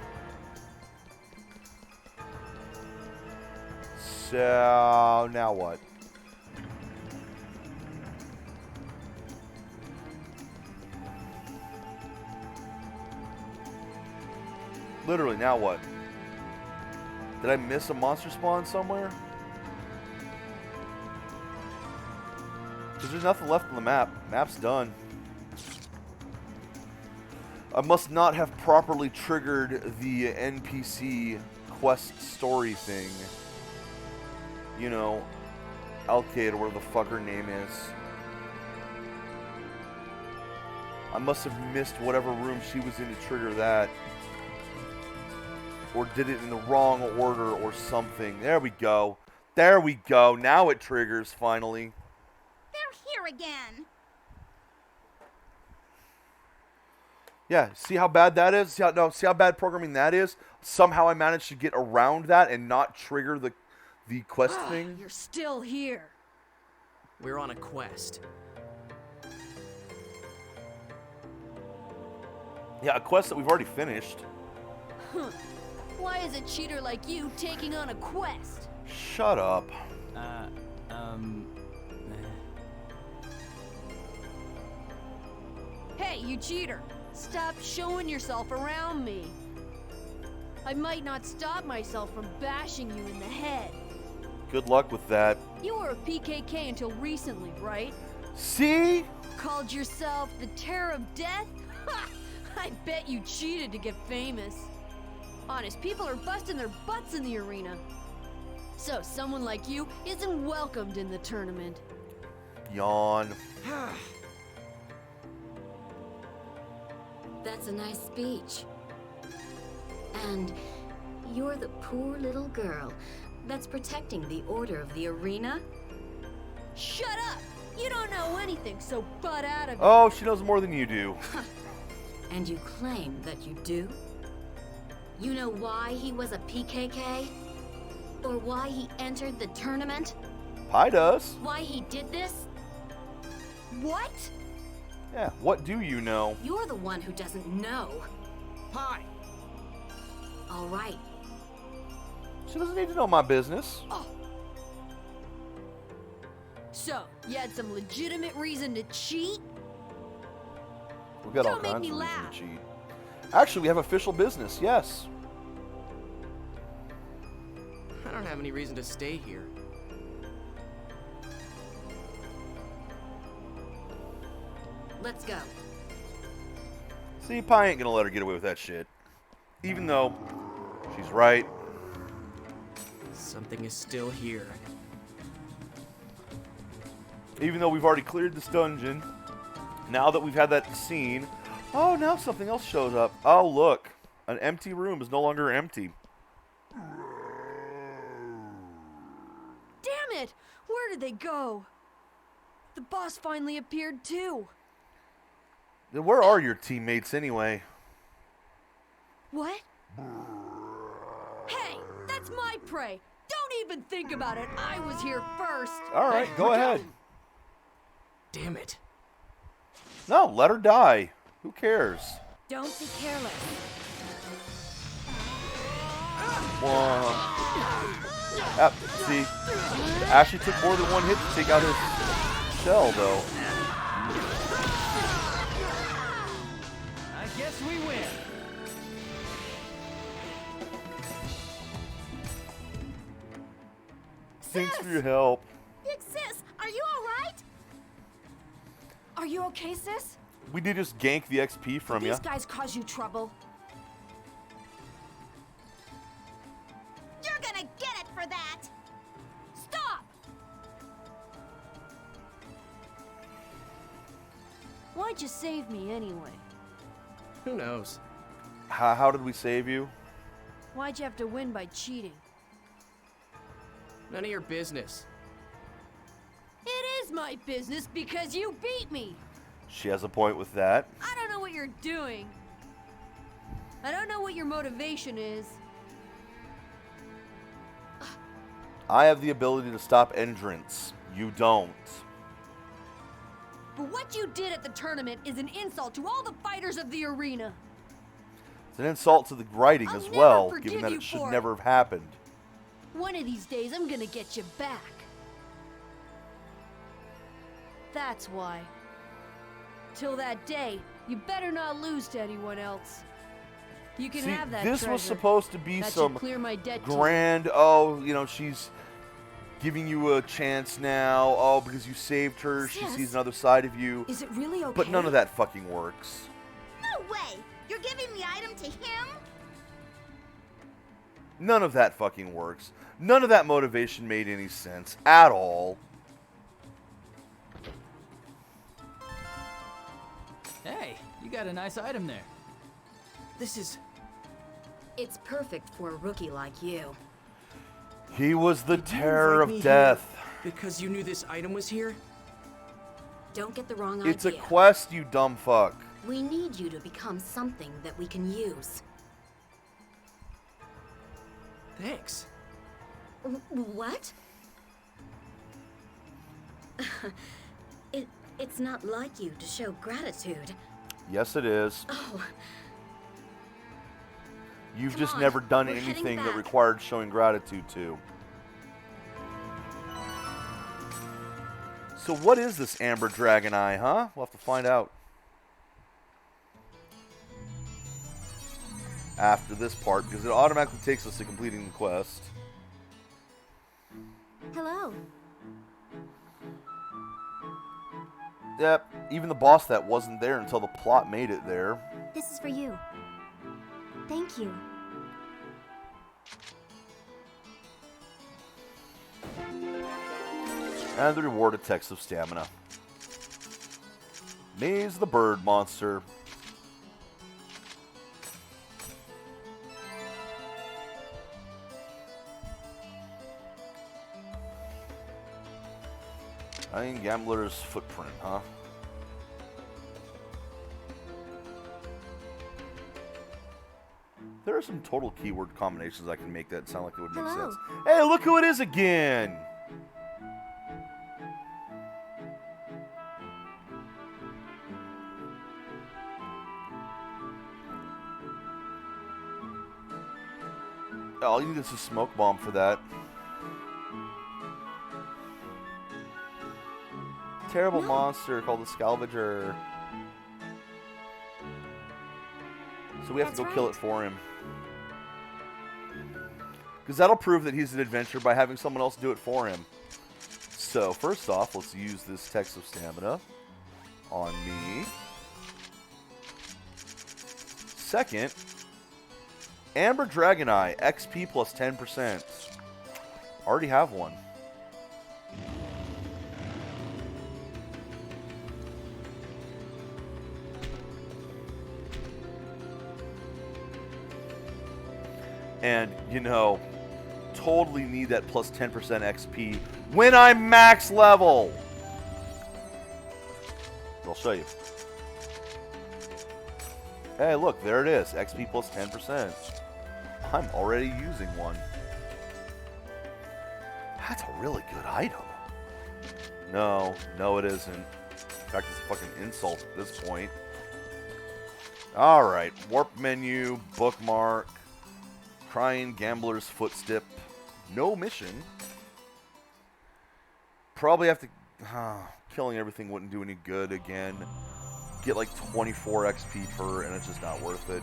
So, now what? Literally, now what? Did I miss a monster spawn somewhere? Because there's nothing left on the map. Map's done. I must not have properly triggered the NPC quest story thing. You know, Alcade, or whatever the fuck her name is. I must have missed whatever room she was in to trigger that. Or did it in the wrong order or something. There we go. There we go. Now it triggers, finally. They're here again. Yeah, see how bad that is? See how bad programming that is? Somehow I managed to get around that and not trigger the quest thing. You're still here. We're on a quest. Yeah, a quest that we've already finished. Huh. Why is a cheater like you taking on a quest? Shut up. Hey, you cheater! Stop showing yourself around me. I might not stop myself from bashing you in the head. Good luck with that. You were a PKK until recently, right? See? Called yourself the Terror of Death? Ha! I bet you cheated to get famous. Honest, people are busting their butts in the arena. So someone like you isn't welcomed in the tournament. Yawn. That's a nice speech. And you're the poor little girl that's protecting the order of the arena? Shut up! You don't know anything, so butt out of it. Oh, she knows more than you do. And you claim that you do? You know why he was a PKK? Or why he entered the tournament? Pi does. Why he did this? What? Yeah, what do you know? You're the one who doesn't know. Pi! All right. She doesn't need to know my business. Oh. So, you had some legitimate reason to cheat? We've got all Don't make kinds me of reasons laugh. to cheat. Actually, we have official business, yes. I don't have any reason to stay here. Let's go. See, Pi ain't gonna let her get away with that shit. Even though she's right. Something is still here. Even though we've already cleared this dungeon, now that we've had that scene, oh, now something else shows up. Oh, look. An empty room is no longer empty. Damn it! Where did they go? The boss finally appeared too. Then where are your teammates anyway? What? Hey, that's my prey. Don't even think about it. I was here first. All right, go ahead. Damn it. No, let her die. Who cares? Don't be careless. See, Ashley took more than one hit to take out his shell, though. I guess we win. Thanks for your help. Big sis, are you alright? Are you okay, sis? We did just gank the XP from you. These guys cause you trouble. You're gonna get it for that! Stop! Why'd you save me anyway? Who knows? How did we save you? Why'd you have to win by cheating? None of your business. It is my business because you beat me! She has a point with that. I don't know what you're doing. I don't know what your motivation is. I have the ability to stop Endrence. You don't. But what you did at the tournament is an insult to all the fighters of the arena. It's an insult to the writing I'll as never well, forgive given that you it should for it. never have happened. One of these days, I'm gonna get you back. That's why. Till that day, you better not lose to anyone else. You can See, have that this treasure. was supposed to be That should some clear my debt to you. grand, oh, you know, she's giving you a chance now, oh, because you saved her, she Sis, sees another side of you. Is it really okay? But none of that fucking works. No way! You're giving the item to him? None of that fucking works. None of that motivation made any sense at all. Hey, you got a nice item there. This is... It's perfect for a rookie like you. He was the You terror invite me of death. here because you knew this item was here? Don't get the wrong It's a idea. quest, you dumb fuck. We need you to become something that we can use. Thanks. What? It's not like you to show gratitude. Yes, it is. Oh, You've Come just on, never done we're heading anything that back. required showing gratitude to. So what is this Amber Dragon Eye, huh? We'll have to find out. After this part, because it automatically takes us to completing the quest. Hello. Yep, even the boss that wasn't there until the plot made it there. This is for you. Thank you. And the reward, a text of stamina. Maze the bird monster. Gambler's footprint, huh? There are some total keyword combinations I can make that sound like it would make Hello. sense. Hey, look who it is again! All you need is a smoke bomb for that. Terrible monster called the Scalvager. So we have to go kill it for him. Because that'll prove that he's an adventurer by having someone else do it for him. So first off, let's use this text of stamina on me. Second, Amber Dragon Eye, XP plus 10%. Already have one. And, you know, totally need that plus 10% XP when I'm max level. I'll show you. Hey, look, there it is. XP plus 10%. I'm already using one. That's a really good item. No, it isn't. In fact, it's a fucking insult at this point. Alright, warp menu, bookmark. Crying Gambler's Footstep. No mission. Probably have to... killing everything wouldn't do any good again. Get like 24 XP per, and it's just not worth it.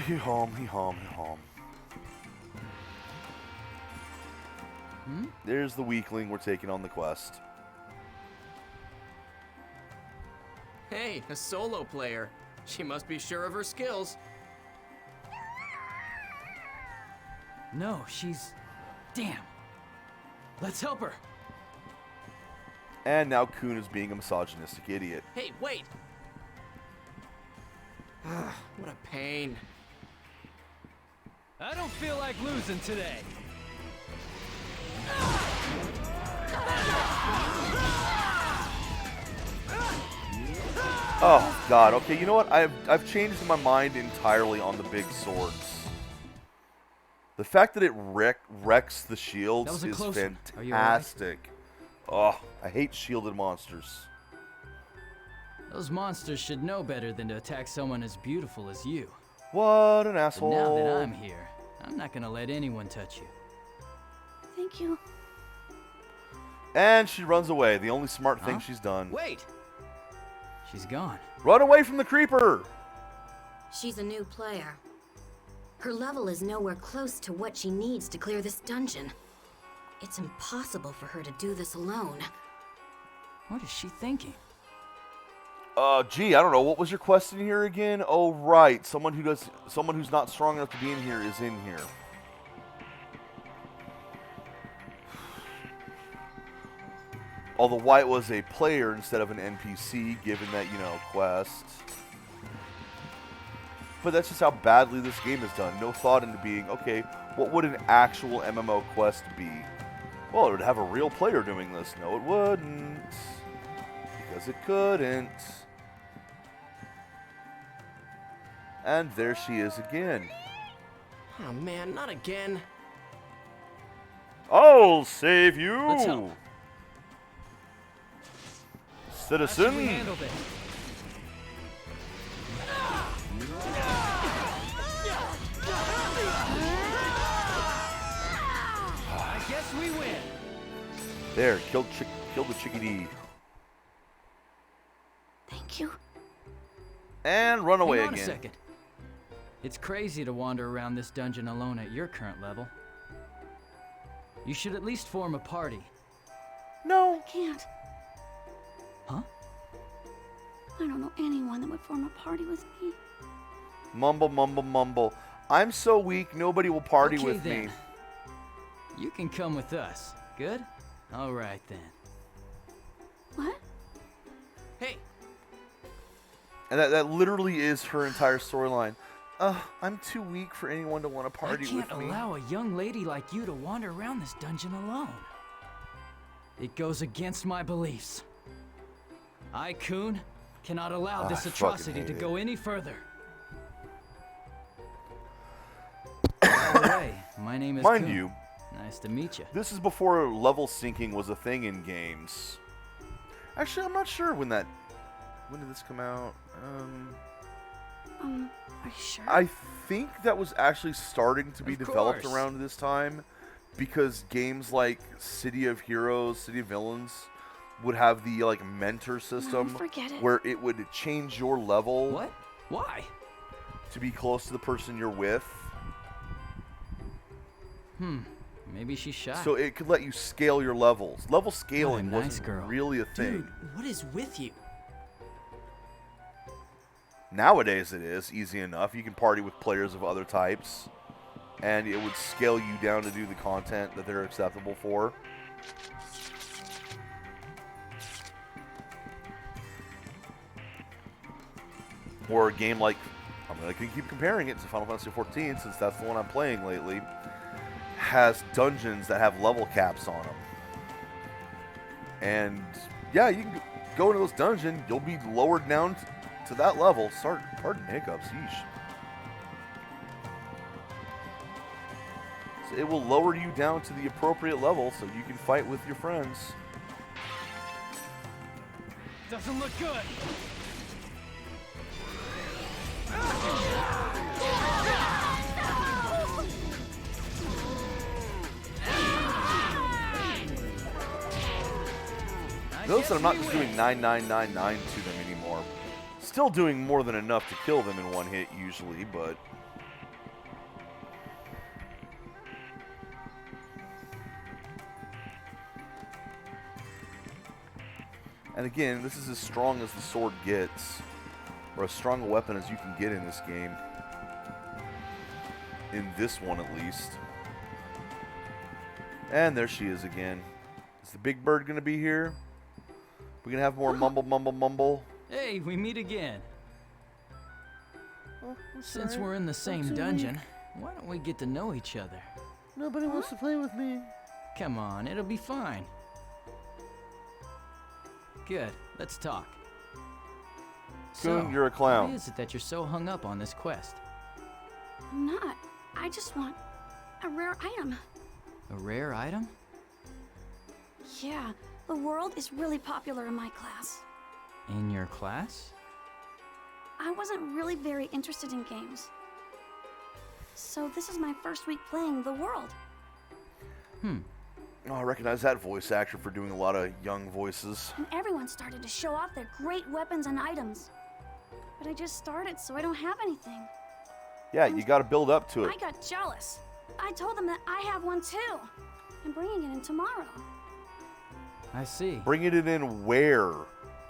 He home. There's the weakling we're taking on the quest. Hey, a solo player. She must be sure of her skills. No, she's... Damn. Let's help her. And now Kun is being a misogynistic idiot. Hey, wait! What a pain. I don't feel like losing today. Oh, God. Okay, you know what? I've changed my mind entirely on the big swords. The fact that it wrecks the shields is fantastic. Oh, I hate shielded monsters. Those monsters should know better than to attack someone as beautiful as you. What an But asshole. now that I'm here, I'm not gonna let anyone touch you. Thank you. And she runs away. The only smart thing she's done. Wait! She's gone. Run away from the creeper! She's a new player. Her level is nowhere close to what she needs to clear this dungeon. It's impossible for her to do this alone. What is she thinking? Gee, I don't know. What was your quest in here again? Oh, right. Someone who's not strong enough to be in here is in here. Although White was a player instead of an NPC, given that, you know, quest. But that's just how badly this game is done. No thought into being, okay, what would an actual MMO quest be? Well, it would have a real player doing this. No, it wouldn't. Because it couldn't. And there she is again. Oh man, not again. I'll save you! Let's help. Citizen! How should we handle this? I guess we win. There, killed the chickadee. Thank you. And run away Hang on again. a second. It's crazy to wander around this dungeon alone at your current level. You should at least form a party. No. I can't. Huh? I don't know anyone that would form a party with me. Mumble, mumble, mumble. I'm so weak, nobody will party Okay, with then. me. You can come with us. Good? All right then. What? Hey, And that literally is her entire storyline. I'm too weak for anyone to want to party I can't with me. allow a young lady like you to wander around this dungeon alone. It goes against my beliefs. I, Coon, cannot allow this I fucking atrocity hate to it. go any further. By the way, my name is Mind Coon. you, Nice to meet you. this is before level syncing was a thing in games. Actually, I'm not sure when did this come out? Are you sure? I think that was actually starting to be Of developed course. around this time, because games like City of Heroes, City of Villains would have the like mentor system forget it. where it would change your level What? Why? to be close to the person you're with. Maybe she's shy. So it could let you scale your levels. Level scaling nice wasn't girl. really a thing. Dude, what is with you? Nowadays it is easy enough. You can party with players of other types, and it would scale you down to do the content that they're acceptable for. Or a game like, I'm going to keep comparing it to Final Fantasy XIV since that's the one I'm playing lately, has dungeons that have level caps on them. And yeah, you can go into this dungeon, you'll be lowered down to that level. Pardon hiccups, yeesh. So it will lower you down to the appropriate level so you can fight with your friends. Doesn't look good. Notice that I'm not just doing 9999 to them anymore. Still doing more than enough to kill them in one hit usually, but and again, this is as strong as the sword gets, or as strong a weapon as you can get in this game. In this one, at least. And there she is again. Is the big bird going to be here? We can have more mumble, mumble, mumble. Hey, we meet again. Since we're in the same so dungeon, why don't we get to know each other? Nobody wants to play with me. Come on, it'll be fine. Good, let's talk. Coon, you're a clown. Why is it that you're so hung up on this quest? I'm not. I just want a rare item. A rare item? Yeah, the world is really popular in my class. In your class? I wasn't really very interested in games. So this is my first week playing the world. Oh, I recognize that voice actor for doing a lot of young voices. And everyone started to show off their great weapons and items. But I just started, so I don't have anything. Yeah, you got to build up to it. I got jealous. I told them that I have one too. I'm bringing it in tomorrow. I see. Bringing it in where?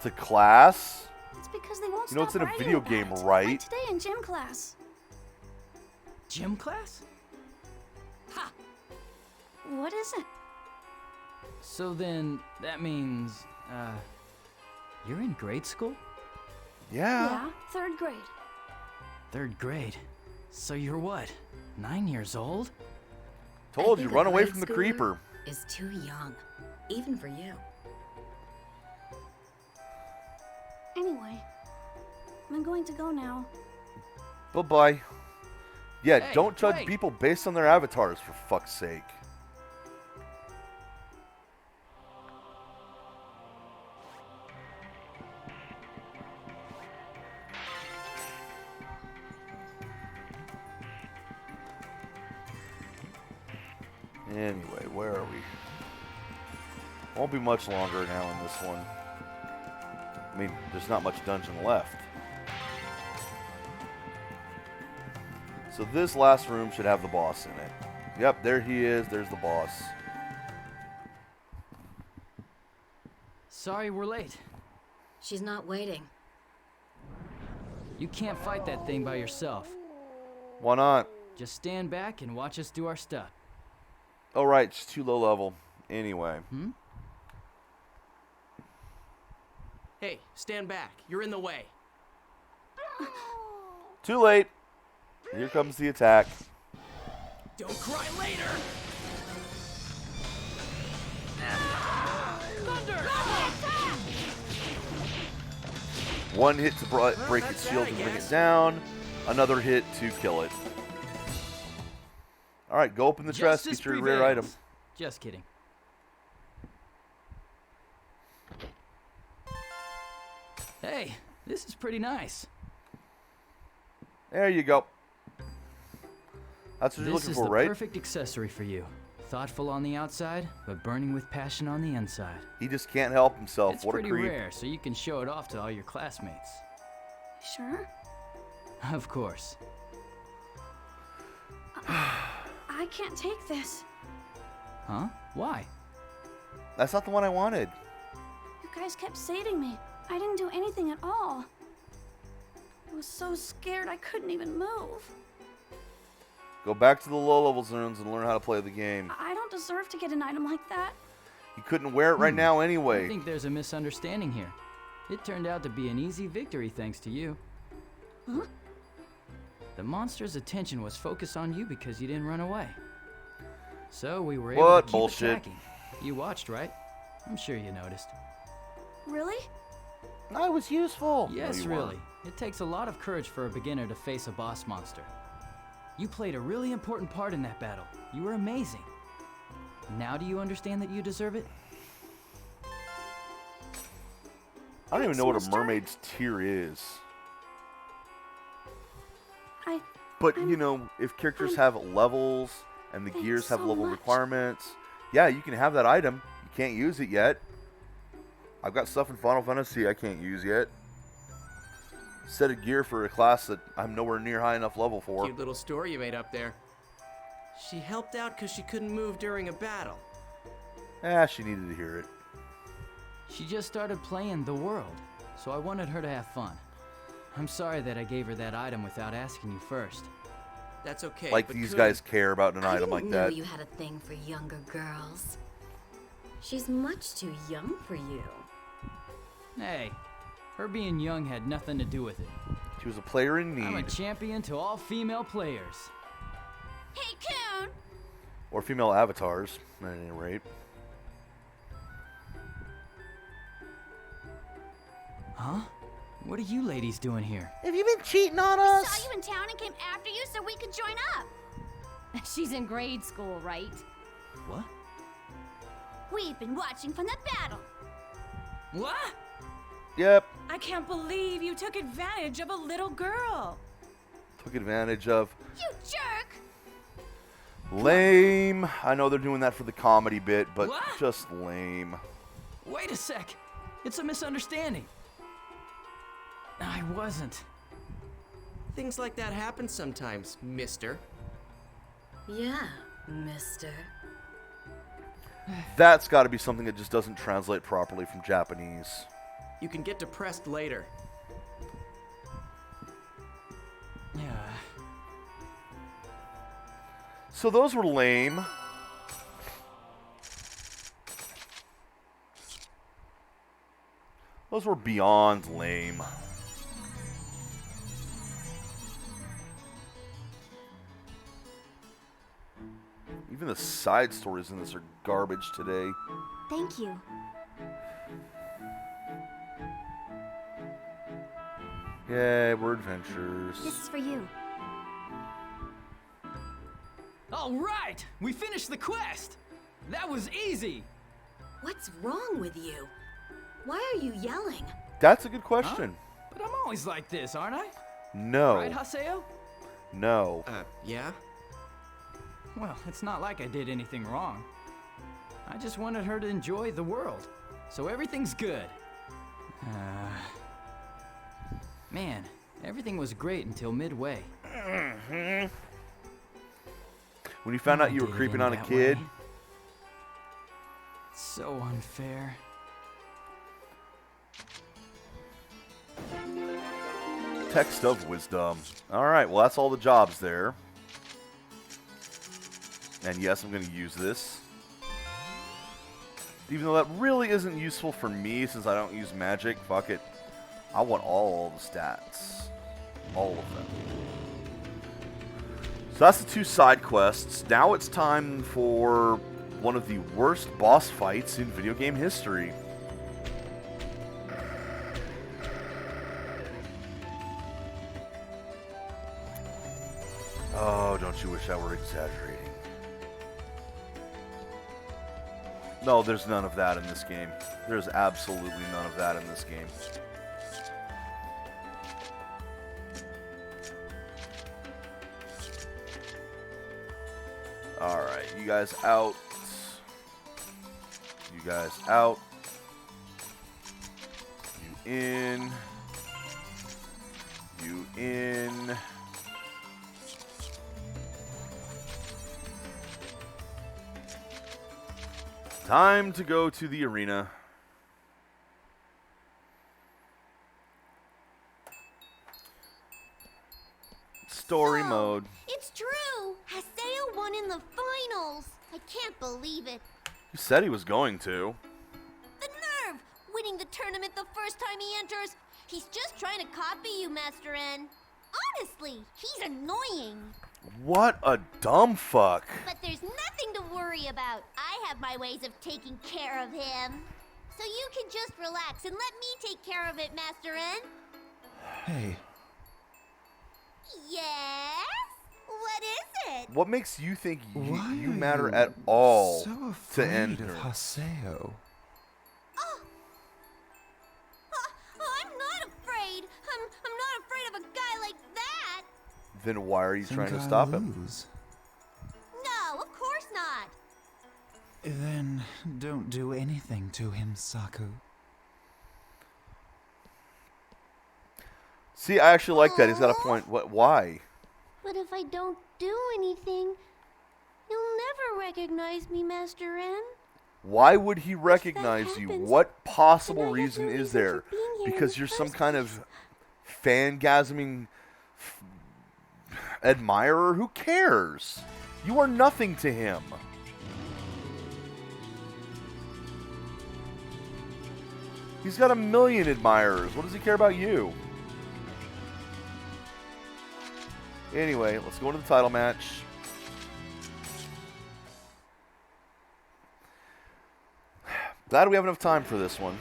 To class? It's because they won't You know, stop it's in a writing video about game, it. right? Like today in gym class. Gym class? Ha! What is it? So then, that means, you're in grade school? Yeah. Yeah, 3rd grade. 3rd grade. So you're what, 9 years old? Told I you, think run a away grade from the schooler creeper. Is too young, even for you. Anyway, I'm going to go now. Bye-bye. Yeah, Hey, don't judge wait. people based on their avatars, for fuck's sake. Anyway, where are we? Won't be much longer now in this one. I mean, there's not much dungeon left. So this last room should have the boss in it. Yep, there he is. There's the boss. Sorry we're late. She's not waiting. You can't fight that thing by yourself. Why not? Just stand back and watch us do our stuff. Oh, right. It's too low level. Anyway. Hey, stand back. You're in the way. Too late. Here comes the attack. Don't cry later! Thunder! One hit to break its shield and bring it down. Another hit to kill it. Alright, go open the chest. Justice Get your rare item. prevails. Just kidding. Hey, this is pretty nice. There you go. That's what you're This looking is for, the right? perfect accessory for you. Thoughtful on the outside, but burning with passion on the inside. He just can't help himself. It's What a pretty creep. rare, so you can show it off to all your classmates. Sure? Of course. I can't take this. Huh? Why? That's not the one I wanted. You guys kept saving me. I didn't do anything at all. I was so scared I couldn't even move. Go back to the low level zones and learn how to play the game. I don't deserve to get an item like that. You couldn't wear it right now I anyway. think there's a misunderstanding here. It turned out to be an easy victory thanks to you. Huh? The monster's attention was focused on you because you didn't run away. So we were able What to keep bullshit. attacking. You watched, right? I'm sure you noticed. Really? I was useful. Yes, No, you really. weren't. It takes a lot of courage for a beginner to face a boss monster. You played a really important part in that battle. You were amazing. Now do you understand that you deserve it? I don't even know what a Mister? mermaid's tier is. I... But, you know, if characters have levels and the Thanks gears have so level much. requirements, yeah, you can have that item. You can't use it yet. I've got stuff in Final Fantasy I can't use yet. Set of gear for a class that I'm nowhere near high enough level for. Cute little story you made up there. She helped out because she couldn't move during a battle. She needed to hear it. She just started playing the world, so I wanted her to have fun. I'm sorry that I gave her that item without asking you first. That's okay. Like but these could- guys care about an I item didn't like know that. you had a thing for younger girls. She's much too young for you. Hey, her being young had nothing to do with it. She was a player in I'm a need. champion to all female players. Hey, Coon! Or female avatars, at any rate. Huh? What are you ladies doing here? Have you been cheating on We saw you in town and came after you so we could join up. She's in grade school, right? What? We've been watching from the battle. What? Yep. I can't believe you took advantage of a little girl. Took advantage of. You jerk! Lame. I know they're doing that for the comedy bit, but What? just lame. Wait a sec. It's a misunderstanding. I wasn't. Things like that happen sometimes, mister. Yeah, mister. That's got to be something that just doesn't translate properly from Japanese. You can get depressed later. Yeah. So those were lame. Those were beyond lame. Even the side stories in this are garbage today. Thank you. Yay, we're adventurers. This is for you. All right, we finished the quest. That was easy. What's wrong with you? Why are you yelling? That's a good question. But I'm always like this, aren't I? No. Right, Haseo? No. Yeah? Well, it's not like I did anything wrong. I just wanted her to enjoy the world, so everything's good. Man, everything was great until midway. When you found out you were Did it creeping end on a that kid. way? So unfair. Text of wisdom. Alright, well that's all the jobs there. And yes, I'm going to use this. Even though that really isn't useful for me since I don't use magic. Fuck it. I want all the stats. All of them. So that's the 2 side quests. Now it's time for one of the worst boss fights in video game history. Oh, don't you wish I were exaggerating? No, there's none of that in this game. There's absolutely none of that in this game. Alright, you guys out. You guys out. You in. You in. Time to go to the arena. Story mode. It's true! Haseo won in the finals! I can't believe it. He said he was going to. The nerve! Winning the tournament the first time he enters! He's just trying to copy you, Master N. Honestly, he's annoying. What a dumb fuck. But there's nothing to worry about. I have my ways of taking care of him. So you can just relax and let me take care of it, Master N. Hey, Yes? What is it? What makes you think why you are matter you at all so to afraid end of her? Haseo? I'm not afraid. I'm not afraid of a guy like that. Then why are you trying to Think stop I'll him? lose. No, of course not. Then don't do anything to him, Saku. See, I actually like that. He's got a point. What? Why? But if I don't do anything, you'll never recognize me, Master N. Why would he recognize you? happens, What possible then I have reason no is reason there? for being here in Because the you're some first kind of fangasming admirer? Who cares? You are nothing to him. He's got 1 million admirers. What does he care about you? Anyway, let's go into the title match. Glad we have enough time for this one.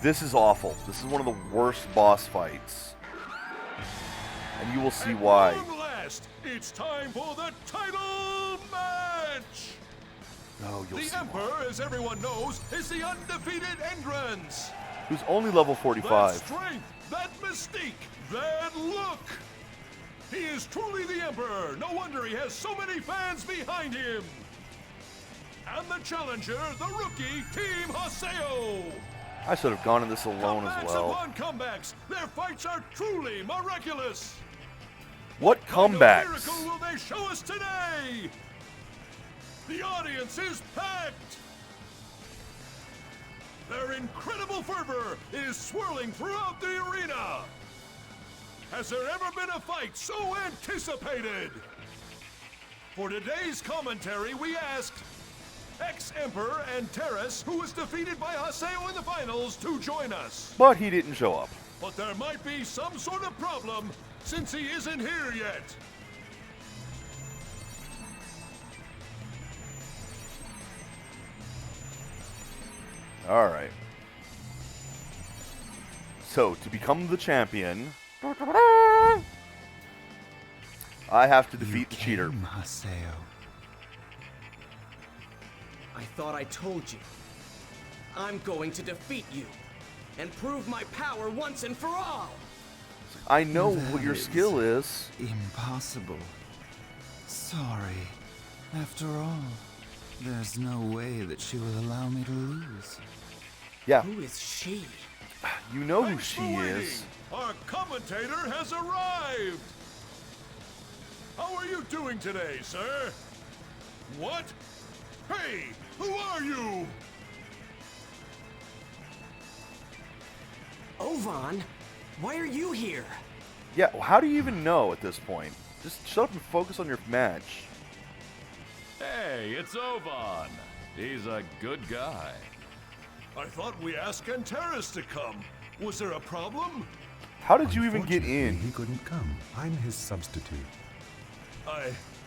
This is awful. This is one of the worst boss fights. And you will see why. Last, it's time for the title match! Oh, you'll The see Emperor, as everyone knows, is the undefeated Endrence. who's only level That 45. strength, that mystique, that look. He is truly the Emperor. No wonder he has so many fans behind him. And the challenger, the rookie, Team Haseo. I should have gone in this alone as Comebacks well. upon comebacks. Their fights are truly miraculous. What Kind of comebacks? miracle will they show us today? The audience is packed. Their incredible fervor is swirling throughout the arena. Has there ever been a fight so anticipated? For today's commentary, we asked ex-Emperor and Terrace, who was defeated by Haseo in the finals, to join us. But he didn't show up. But there might be some sort of problem since he isn't here yet. All right. So, to become the champion, I have to defeat the cheater. Haseo. I thought I told you. I'm going to defeat you and prove my power once and for all. I know what That your skill is. Impossible. Sorry. After all, there's no way that she will allow me to lose. Yeah. Who is she? You know who Thanks she for waiting. is. Our commentator has arrived. How are you doing today, sir? What? Hey, who are you? Ovan, why are you here? Yeah, well, how do you even know at this point? Just shut up and focus on your match. Hey, it's Ovan. He's a good guy. I thought we asked Antares to come. Was there a problem? How did you even get in? He couldn't come. I'm his substitute.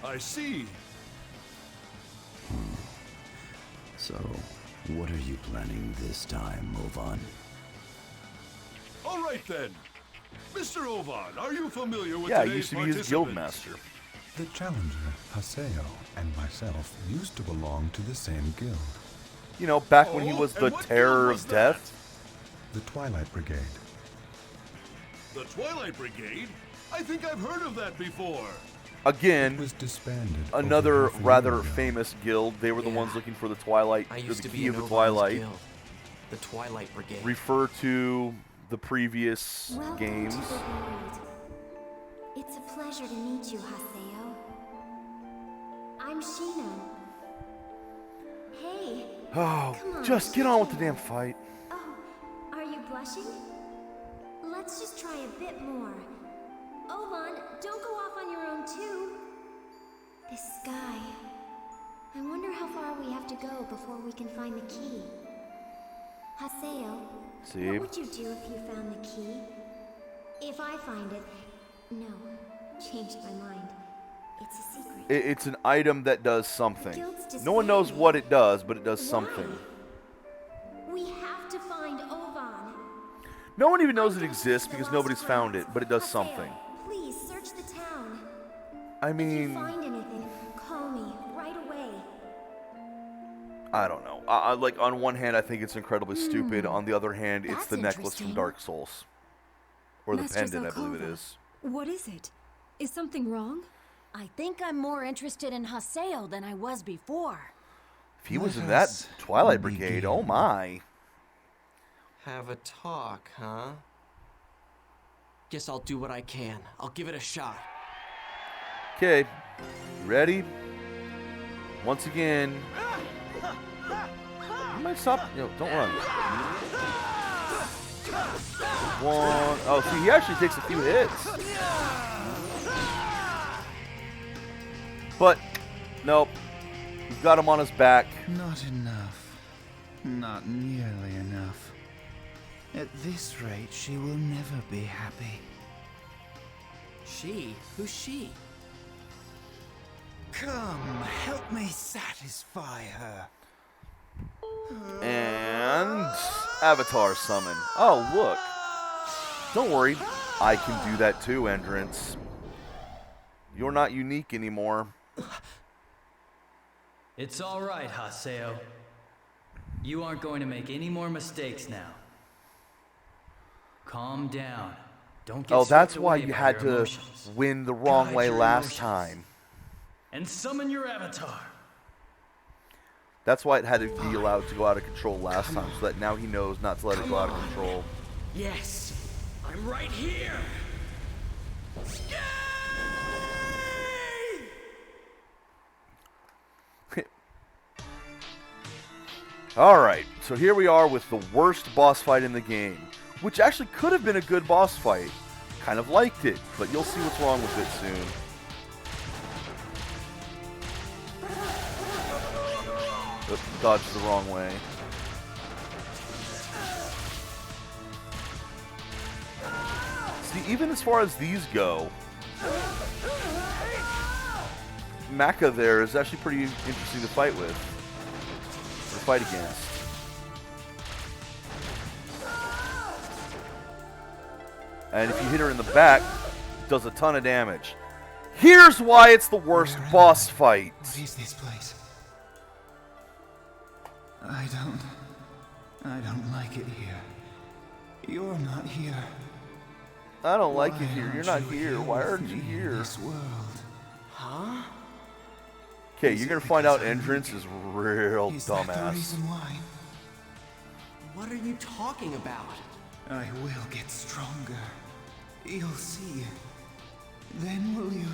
I see. So, what are you planning this time, Ovan? All right then. Mr. Ovan, are you familiar with Yeah, I today's used to be his guild participants? master. The challenger, Haseo, and myself used to belong to the same guild. You know, back when he Oh, was and the what terror guild was of death. The Twilight Brigade. The Twilight Brigade? I think I've heard of that before. Again, was disbanded another over half a year rather ago. famous guild. They were the Yeah. ones looking for the Twilight, I or used the to key be of in the Ovan's Twilight. guild, the Twilight Brigade. Refer to the previous Welcome games. to the world. It's a pleasure to meet you, Haseo. I'm Sheena. Hey. Oh, Come on, just get on with the damn fight. Oh, are you blushing? Let's just try a bit more. Ovan, don't go off on your own too. This sky. I wonder how far we have to go before we can find the key. Haseo, See? what would you do if you found the key? If I find it... No, changed my mind. It's a secret. It's an item that does something. guild's No one knows disbanded. what it does, but it does Why? something. We have to find Ovan. No one even knows it exists because nobody's found it, but it does Haseo, something. Please search the town. I If you mean, find anything, call me right away. I don't know. Like, on one hand, I think it's incredibly stupid. On the other hand, it's That's the necklace from interesting. Dark Souls. Or the Master pendant, I believe it Zelkova. is. What is it? Is something wrong? I think I'm more interested in Haseo than I was before. If he was Let in that us Twilight Brigade, begin. oh my. Have a talk, huh? Guess I'll do what I can. I'll give it a shot. Okay, ready? Once again. You might stop. No, don't run. One. Oh, see, he actually takes a few hits. But, nope. We've got him on his back. Not enough. Not nearly enough. At this rate, she will never be happy. She? Who's she? Come, help me satisfy her. And Avatar summon. Oh, look. Don't worry. I can do that too, Endrence. You're not unique anymore. It's all right, Haseo. You aren't going to make any more mistakes now. Calm down. Don't get Oh, that's swept why away you by had your to emotions. win the wrong Guide way your last emotions. time. And summon your avatar. That's why it had to be allowed to go out of control last time, so that now he knows not to let it go out of control. Yes, I'm right here. Alright, so here we are with the worst boss fight in the game, which actually could have been a good boss fight. Kind of liked it, but you'll see what's wrong with it soon. Oops, dodged the wrong way. See, even as far as these go, Mecha there is actually pretty interesting to fight with. Or fight against. And if you hit her in the back, it does a ton of damage. Here's why it's the worst boss fight. What is this place? I don't like it here. You're not here. I don't like it here. You're not here. Why aren't you here? This world. Huh? Okay, you're gonna find out Endrence is real Is that the dumbass. reason why? What are you talking about? I will get stronger. You'll see. Then will you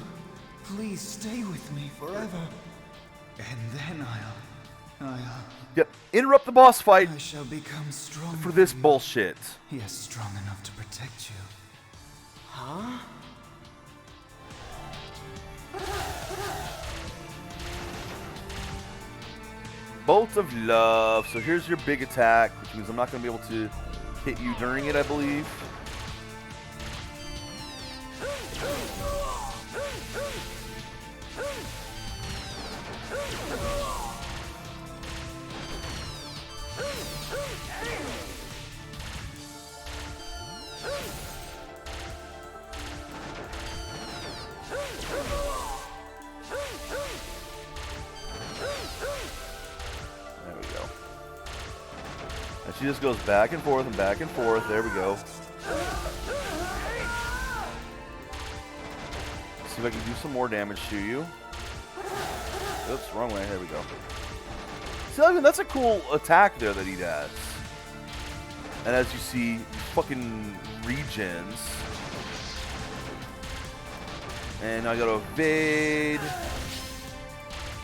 please stay with me forever? And then I'll Yep, interrupt the boss fight I shall become strong for this bullshit. Yes, strong enough to protect you. Huh? Bolt of Love. So here's your big attack, which means I'm not going to be able to hit you during it, I believe. There we go. And she just goes back and forth and back and forth. There we go. See if I can do some more damage to you. Oops, wrong way. There we go. See, I mean, that's a cool attack there that he does. And as you see, fucking regens. And I gotta evade.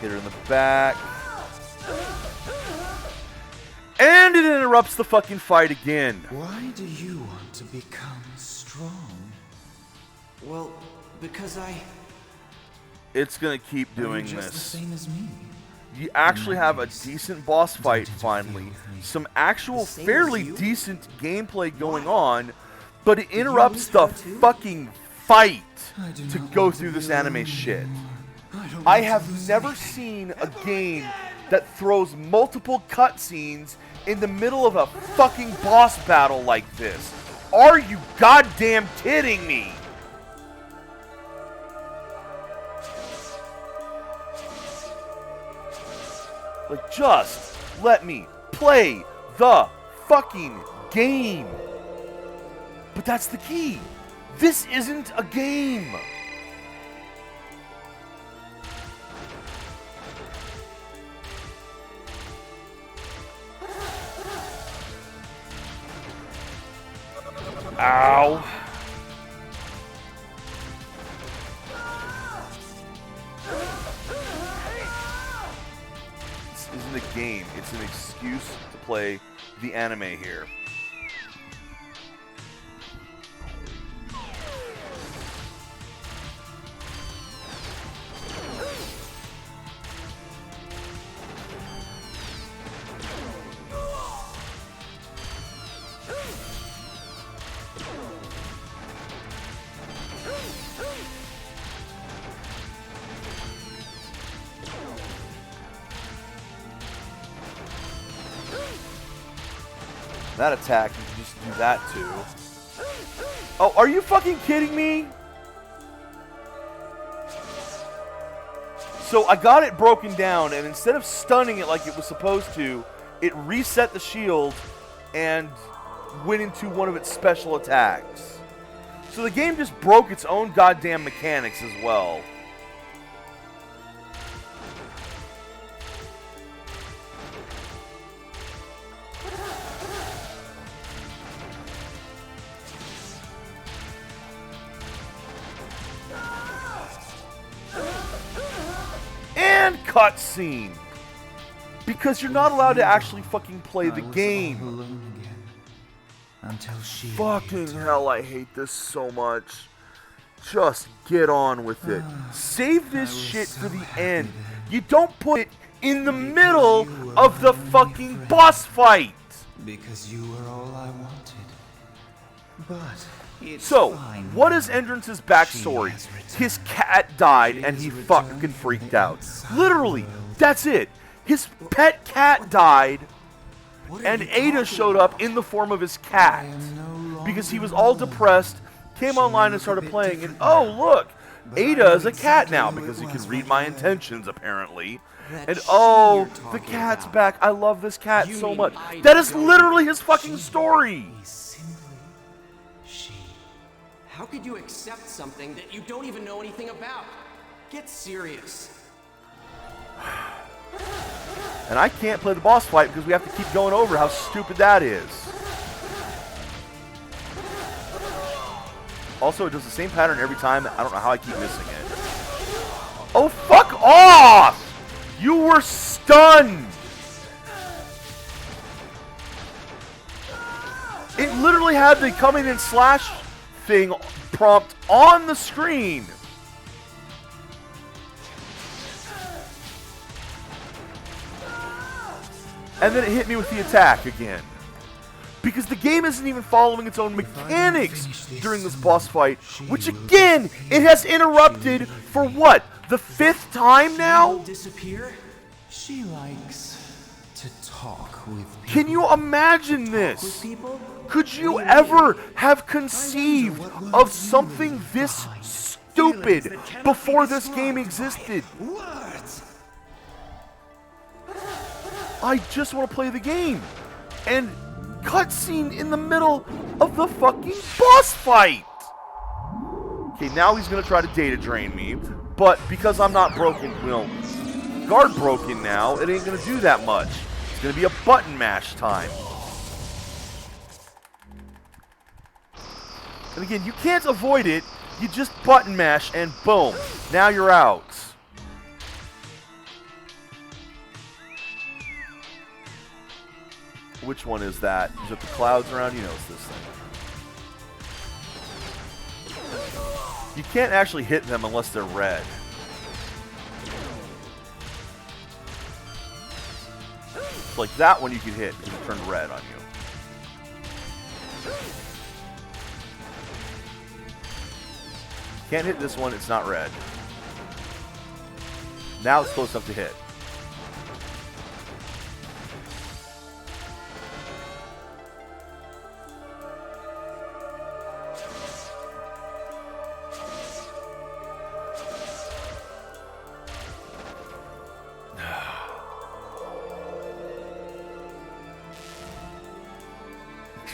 Hit her in the back. And it interrupts the fucking fight again. Why do you want to become strong? Well, because It's gonna keep Are you doing just this. the same as me? You actually have a decent boss fight finally. Some actual fairly decent gameplay going on, but it interrupts the fucking fight to go through this anime shit. I have never seen a game that throws multiple cutscenes in the middle of a fucking boss battle like this. Are you goddamn kidding me? Like, just let me play the fucking game. But that's the key. This isn't a game. Ow. This isn't a game. It's an excuse to play the anime here. That attack, you can just do that too. Oh, are you fucking kidding me? So I got it broken down, and instead of stunning it like it was supposed to, it reset the shield and went into one of its special attacks. So the game just broke its own goddamn mechanics as well. And cutscene! Because you're not allowed to actually fucking play the game. Until she Fucking hell, I hate this so much. Just get on with it. Save this shit for the end. You don't put it in the middle of the fucking boss fight. Because you were all I wanted. But so, what is Endrence's backstory? His cat died and he fucking freaked out. Literally, that's it. His pet cat died, and AIDA showed up in the form of his cat. Because he was all depressed, came online and started playing, and oh look, AIDA is a cat now, because he can read my intentions apparently. And oh, the cat's back. I love this cat so much. That is literally his fucking story. How could you accept something that you don't even know anything about? Get serious. And I can't play the boss fight because we have to keep going over how stupid that is. Also, it does the same pattern every time. I don't know how I keep missing it. Oh, fuck off! You were stunned! It literally had the coming in slash thing prompt on the screen. And then it hit me with the attack again. Because the game isn't even following its own mechanics during this boss fight, which again, it has interrupted for what? The 5th time now? Disappear? She likes to talk with people. Can you imagine this? Could you ever have conceived of something this stupid before this game existed? I just want to play the game. And cutscene in the middle of the fucking boss fight. Okay, now he's going to try to data drain me. But because I'm not broken, guard broken now, it ain't going to do that much. It's going to be a button mash time. And again, you can't avoid it. You just button mash and boom. Now you're out. Which one is that? Is it the clouds around? You know it's this thing. You can't actually hit them unless they're red. Like that one you can hit because it turned red on you. Can't hit this one, it's not red. Now it's close enough to hit.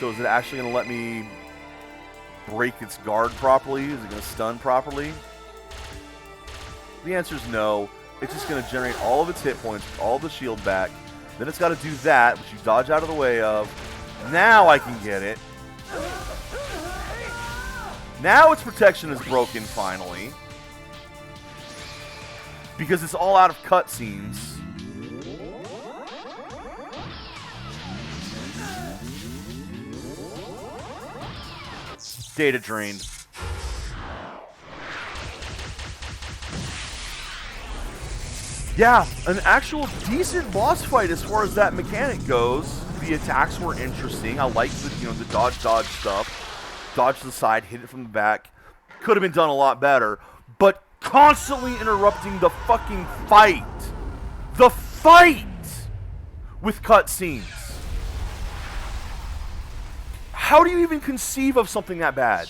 So is it actually going to let me break its guard properly? Is it going to stun properly? The answer is no. It's just going to generate all of its hit points, all the shield back. Then it's got to do that, which you dodge out of the way of. Now I can get it. Now its protection is broken finally. Because it's all out of cutscenes. Data drained. Yeah, an actual decent boss fight as far as that mechanic goes. The attacks were interesting. I liked the dodge stuff. Dodge to the side, hit it from the back. Could have been done a lot better. But constantly interrupting the fucking fight. The fight! With cutscenes. How do you even conceive of something that bad?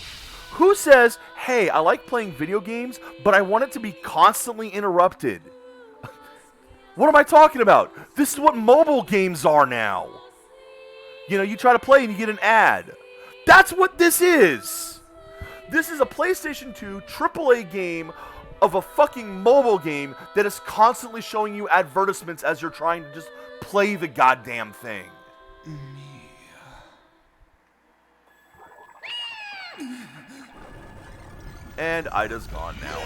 Who says, hey, I like playing video games, but I want it to be constantly interrupted? What am I talking about? This is what mobile games are now. You know, you try to play and you get an ad. That's what this is. This is a PlayStation 2 AAA game of a fucking mobile game that is constantly showing you advertisements as you're trying to just play the goddamn thing. And Ida's gone now.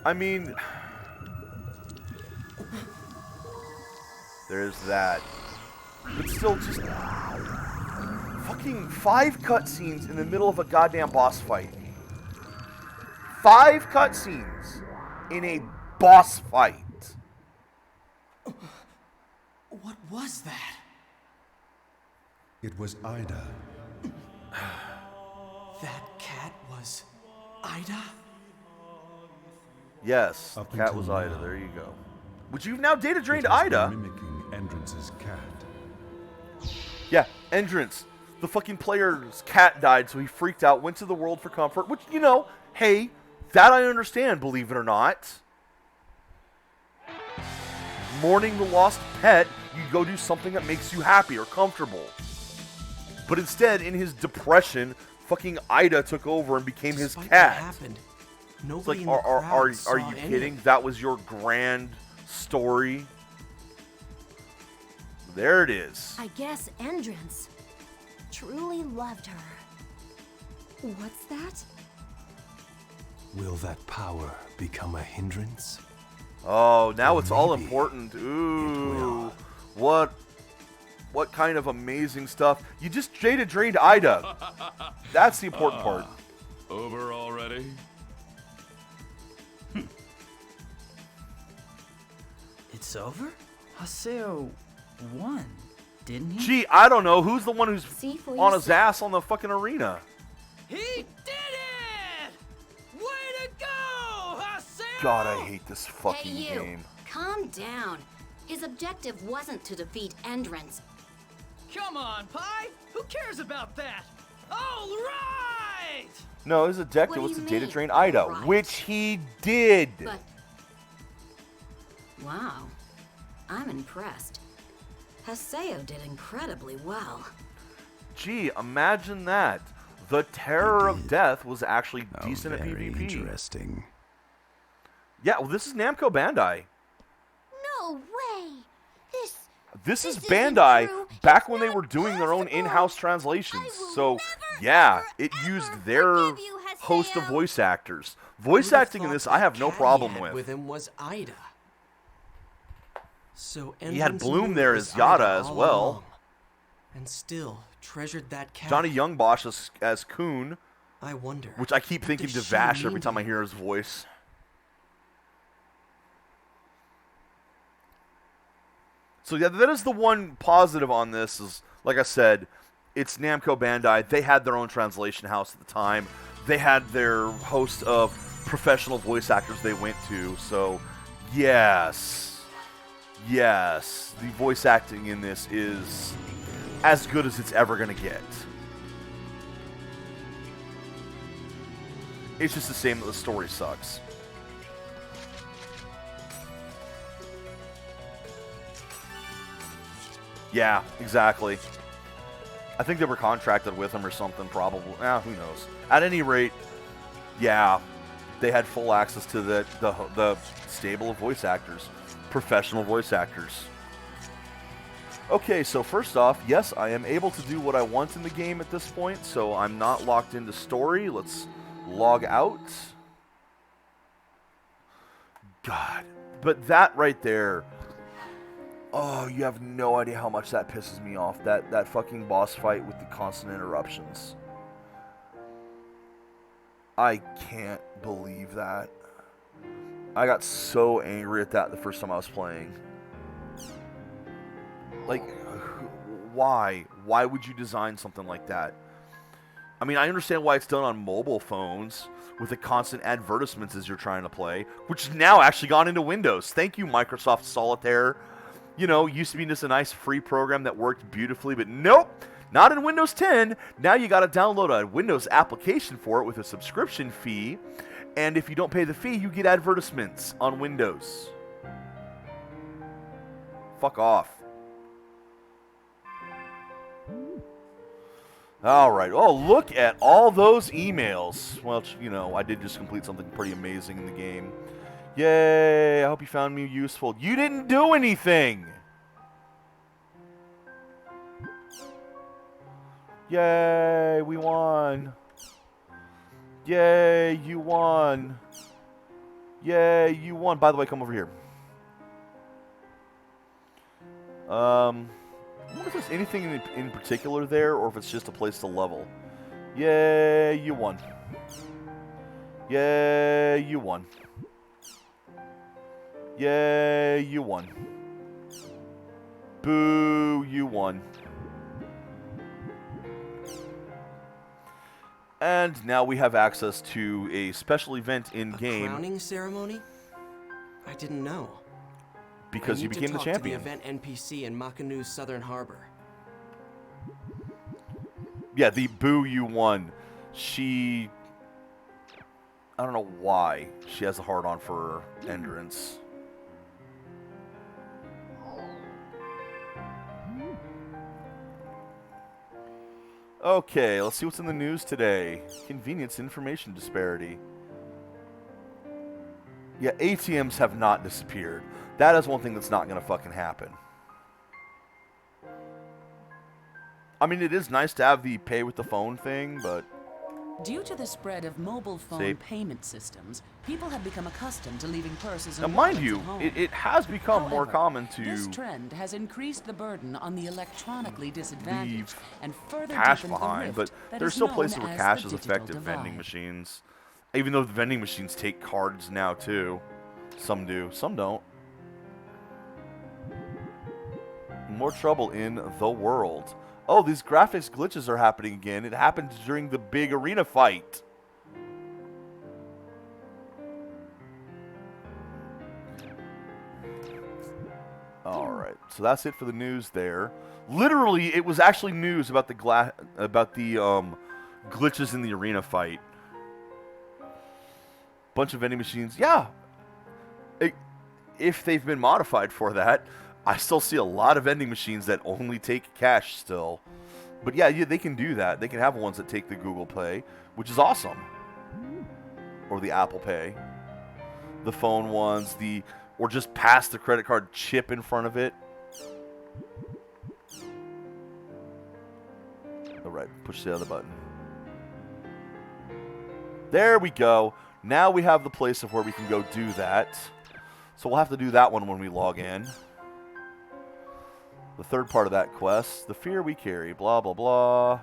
I mean, there's that. But still, just fucking 5 cutscenes in the middle of a goddamn boss fight. 5 cutscenes in a boss fight. What was that? It was Ida. That cat was Ida? Yes, Up the cat until was Ida. now, There you go. Which you've now data drained It has been Ida. mimicking Endrence's cat. Yeah, Endrence. The fucking player's cat died, so he freaked out, went to the world for comfort, which, you know, hey, that I understand, believe it or not. Mourning the lost pet, you go do something that makes you happy or comfortable. But instead, in his depression, fucking Ida took over and became his Despite cat. What happened, It's nobody like, in the crowd are saw you any kidding? of it. That was your grand story? There it is. I guess Endrence truly loved her. What's that? Will that power become a hindrance? Oh, now it's all Maybe important. Ooh. will. What kind of amazing stuff. You just data drained Ida. That's the important part. Over already? It's over? Haseo won, didn't he? Gee, I don't know. Who's the one who's See for on his yourself. ass on the fucking arena? He did it! Way to go, Haseo! God, I hate this fucking Hey, you. game. Calm down. His objective wasn't to defeat Endrence. Come on, Pi! Who cares about that? All right! No, his objective What do was to you data mean, drain Ida, right? which he did. But... Wow. I'm impressed. Haseo did incredibly well. Gee, imagine that. The terror of death was actually Oh, decent at very PvP. interesting. Yeah, well, this is Namco Bandai. No way! This is isn't Bandai true. back It's when they not were doing their own possible. in-house translations. I will So, never, yeah, ever, it ever used their forgive you, host of Haseo. voice actors. Voice Who'd have acting in thought this, the I have no cat he problem had with. him was Ida. So He had Endrence Bloom knew there it was as Yada Ida as all well. along, and still treasured that cat. Johnny Youngbosch as Coon, I wonder. which I keep what thinking does she Devash mean every to time I him? hear his voice. So yeah, that is the one positive on this is, like I said, it's Namco Bandai. They had their own translation house at the time. They had their host of professional voice actors they went to. So, yes, the voice acting in this is as good as it's ever going to get. It's just the same that the story sucks. Yeah, exactly. I think they were contracted with him or something, probably. Who knows? At any rate, yeah, they had full access to the stable of voice actors, professional voice actors. Okay, so first off, yes, I am able to do what I want in the game at this point, so I'm not locked into story. Let's log out. God, but that right there. Oh, you have no idea how much that pisses me off. That fucking boss fight with the constant interruptions. I can't believe that. I got so angry at that the first time I was playing. Like, why? Why would you design something like that? I mean, I understand why it's done on mobile phones with the constant advertisements as you're trying to play, which has now actually gone into Windows. Thank you, Microsoft Solitaire. You know, used to be just a nice free program that worked beautifully, but nope. Not in Windows 10. Now you got to download a Windows application for it with a subscription fee. And if you don't pay the fee, you get advertisements on Windows. Fuck off. Alright, oh, look at all those emails. Well, you know, I did just complete something pretty amazing in the game. Yay, I hope you found me useful. You didn't do anything! Yay, we won. Yay, you won. Yay, you won. By the way, come over here. I wonder if there's anything in particular there, or if it's just a place to level. Yay, you won. Yay, you won. Yay, you won. Boo, you won. And now we have access to a special event in-game. A crowning ceremony? I didn't know. Because you became the champion. To the event NPC in Makanu's southern harbor. Yeah, the Boo you won. She... I don't know why she has a hard-on for Endrence. Okay, let's see what's in the news today. Convenience information disparity. Yeah, ATMs have not disappeared. That is one thing that's not going to fucking happen. I mean, it is nice to have the pay with the phone thing, but... Due to the spread of mobile phone payment systems, people have become accustomed to leaving purses and now, mind wallets you, at home. it has become more common to This trend has increased the burden on the electronically disadvantaged leave and further cash deepened behind, the but rift that there's is still known places where as cash the is digital effective. Vending divide. machines, even though the vending machines take cards now too. Some do, some don't. More trouble in the world. Oh, these graphics glitches are happening again. It happened during the big arena fight. Alright, so that's it for the news there. Literally, it was actually news about the glitches in the arena fight. Bunch of vending machines. Yeah. If they've been modified for that, I still see a lot of vending machines that only take cash still. But yeah, they can do that. They can have ones that take the Google Pay, which is awesome. Or the Apple Pay. The phone ones, or just pass the credit card chip in front of it. Alright, push the other button. There we go. Now we have the place of where we can go do that. So we'll have to do that one when we log in. The third part of that quest, the fear we carry, blah, blah, blah.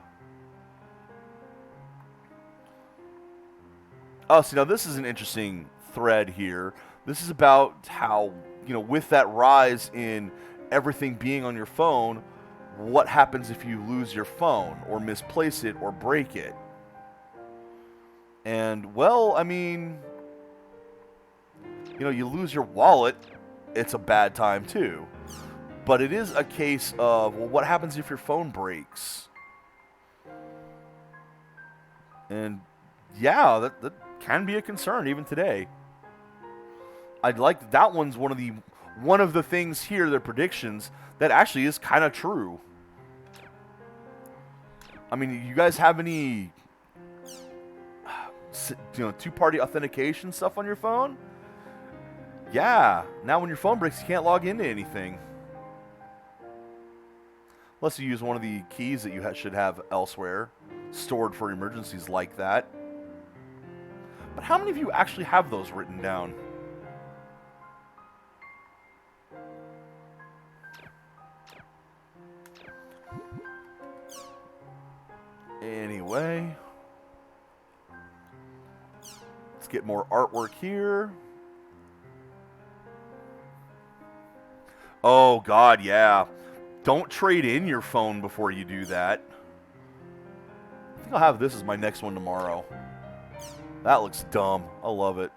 Oh, see, now this is an interesting thread here. This is about how, with that rise in everything being on your phone, what happens if you lose your phone or misplace it or break it? And, well, I mean, you lose your wallet, it's a bad time too. But it is a case of, well, what happens if your phone breaks? And yeah, that can be a concern even today. I'd like that one's one of the things here, their predictions, that actually is kind of true. I mean, you guys have any two-party authentication stuff on your phone? Yeah, now when your phone breaks, you can't log into anything. Unless you use one of the keys that you should have elsewhere, stored for emergencies like that. But how many of you actually have those written down? Anyway. Let's get more artwork here. Oh, God, yeah. Don't trade in your phone before you do that. I think I'll have this as my next one tomorrow. That looks dumb. I love it.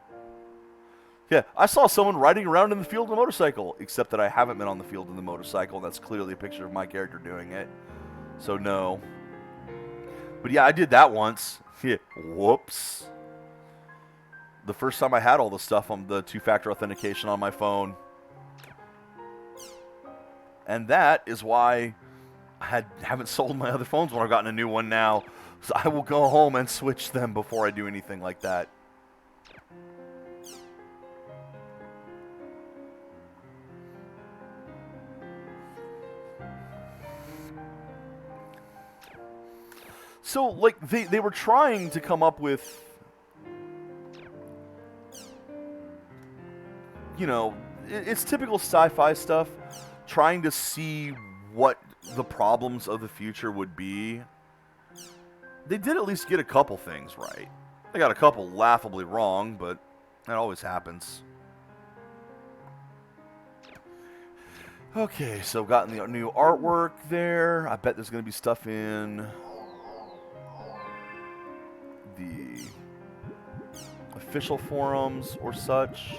Yeah, I saw someone riding around in the field in a motorcycle, except that I haven't been on the field in the motorcycle, and that's clearly a picture of my character doing it. So no. But yeah, I did that once. Yeah. Whoops. The first time I had all the stuff on the two-factor authentication on my phone. And that is why I haven't sold my other phones when I've gotten a new one now. So I will go home and switch them before I do anything like that. So, like, they were trying to come up with, you know, it's typical sci-fi stuff, trying to see what the problems of the future would be. They did at least get a couple things right. They got a couple laughably wrong, but that always happens. Okay, so gotten the new artwork there. I bet there's going to be stuff in the official forums or such.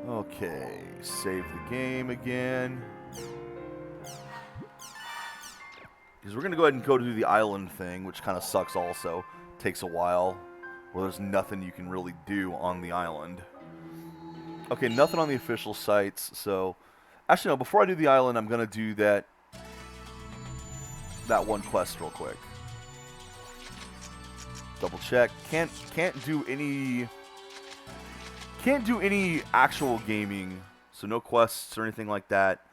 Okay, save the game again. Because we're going to go ahead and go do the island thing, which kind of sucks also. Takes a while, where there's nothing you can really do on the island. Okay, nothing on the official sites, so... Actually, no, before I do the island, I'm going to do that one quest real quick. Double check. Can't do any actual gaming, so no quests or anything like that.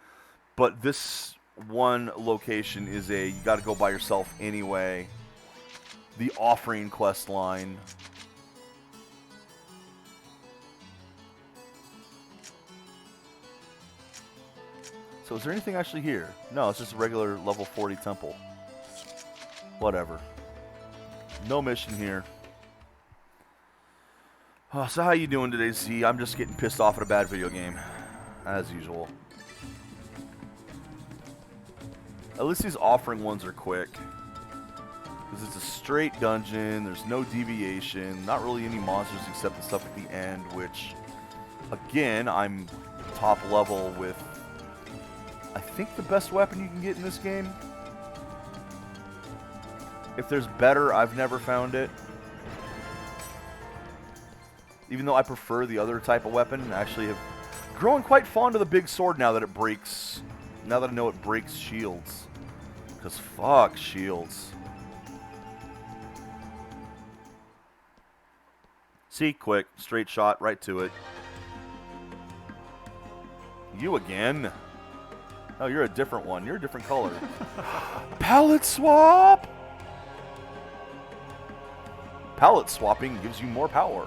But this one location is you got to go by yourself anyway. The offering quest line. So is there anything actually here? No, it's just a regular level 40 temple. Whatever. No mission here. Oh, so how you doing today, Z? I'm just getting pissed off at a bad video game. As usual. At least these offering ones are quick. Because it's a straight dungeon, there's no deviation, not really any monsters except the stuff at the end, which, again, I'm top level with, I think, the best weapon you can get in this game. If there's better, I've never found it. Even though I prefer the other type of weapon, I actually have grown quite fond of the big sword now that it breaks, now that I know it breaks shields. Because fuck shields. See, quick, straight shot, right to it. You again? Oh, you're a different one. You're a different color. Palette swap! Palette swapping gives you more power.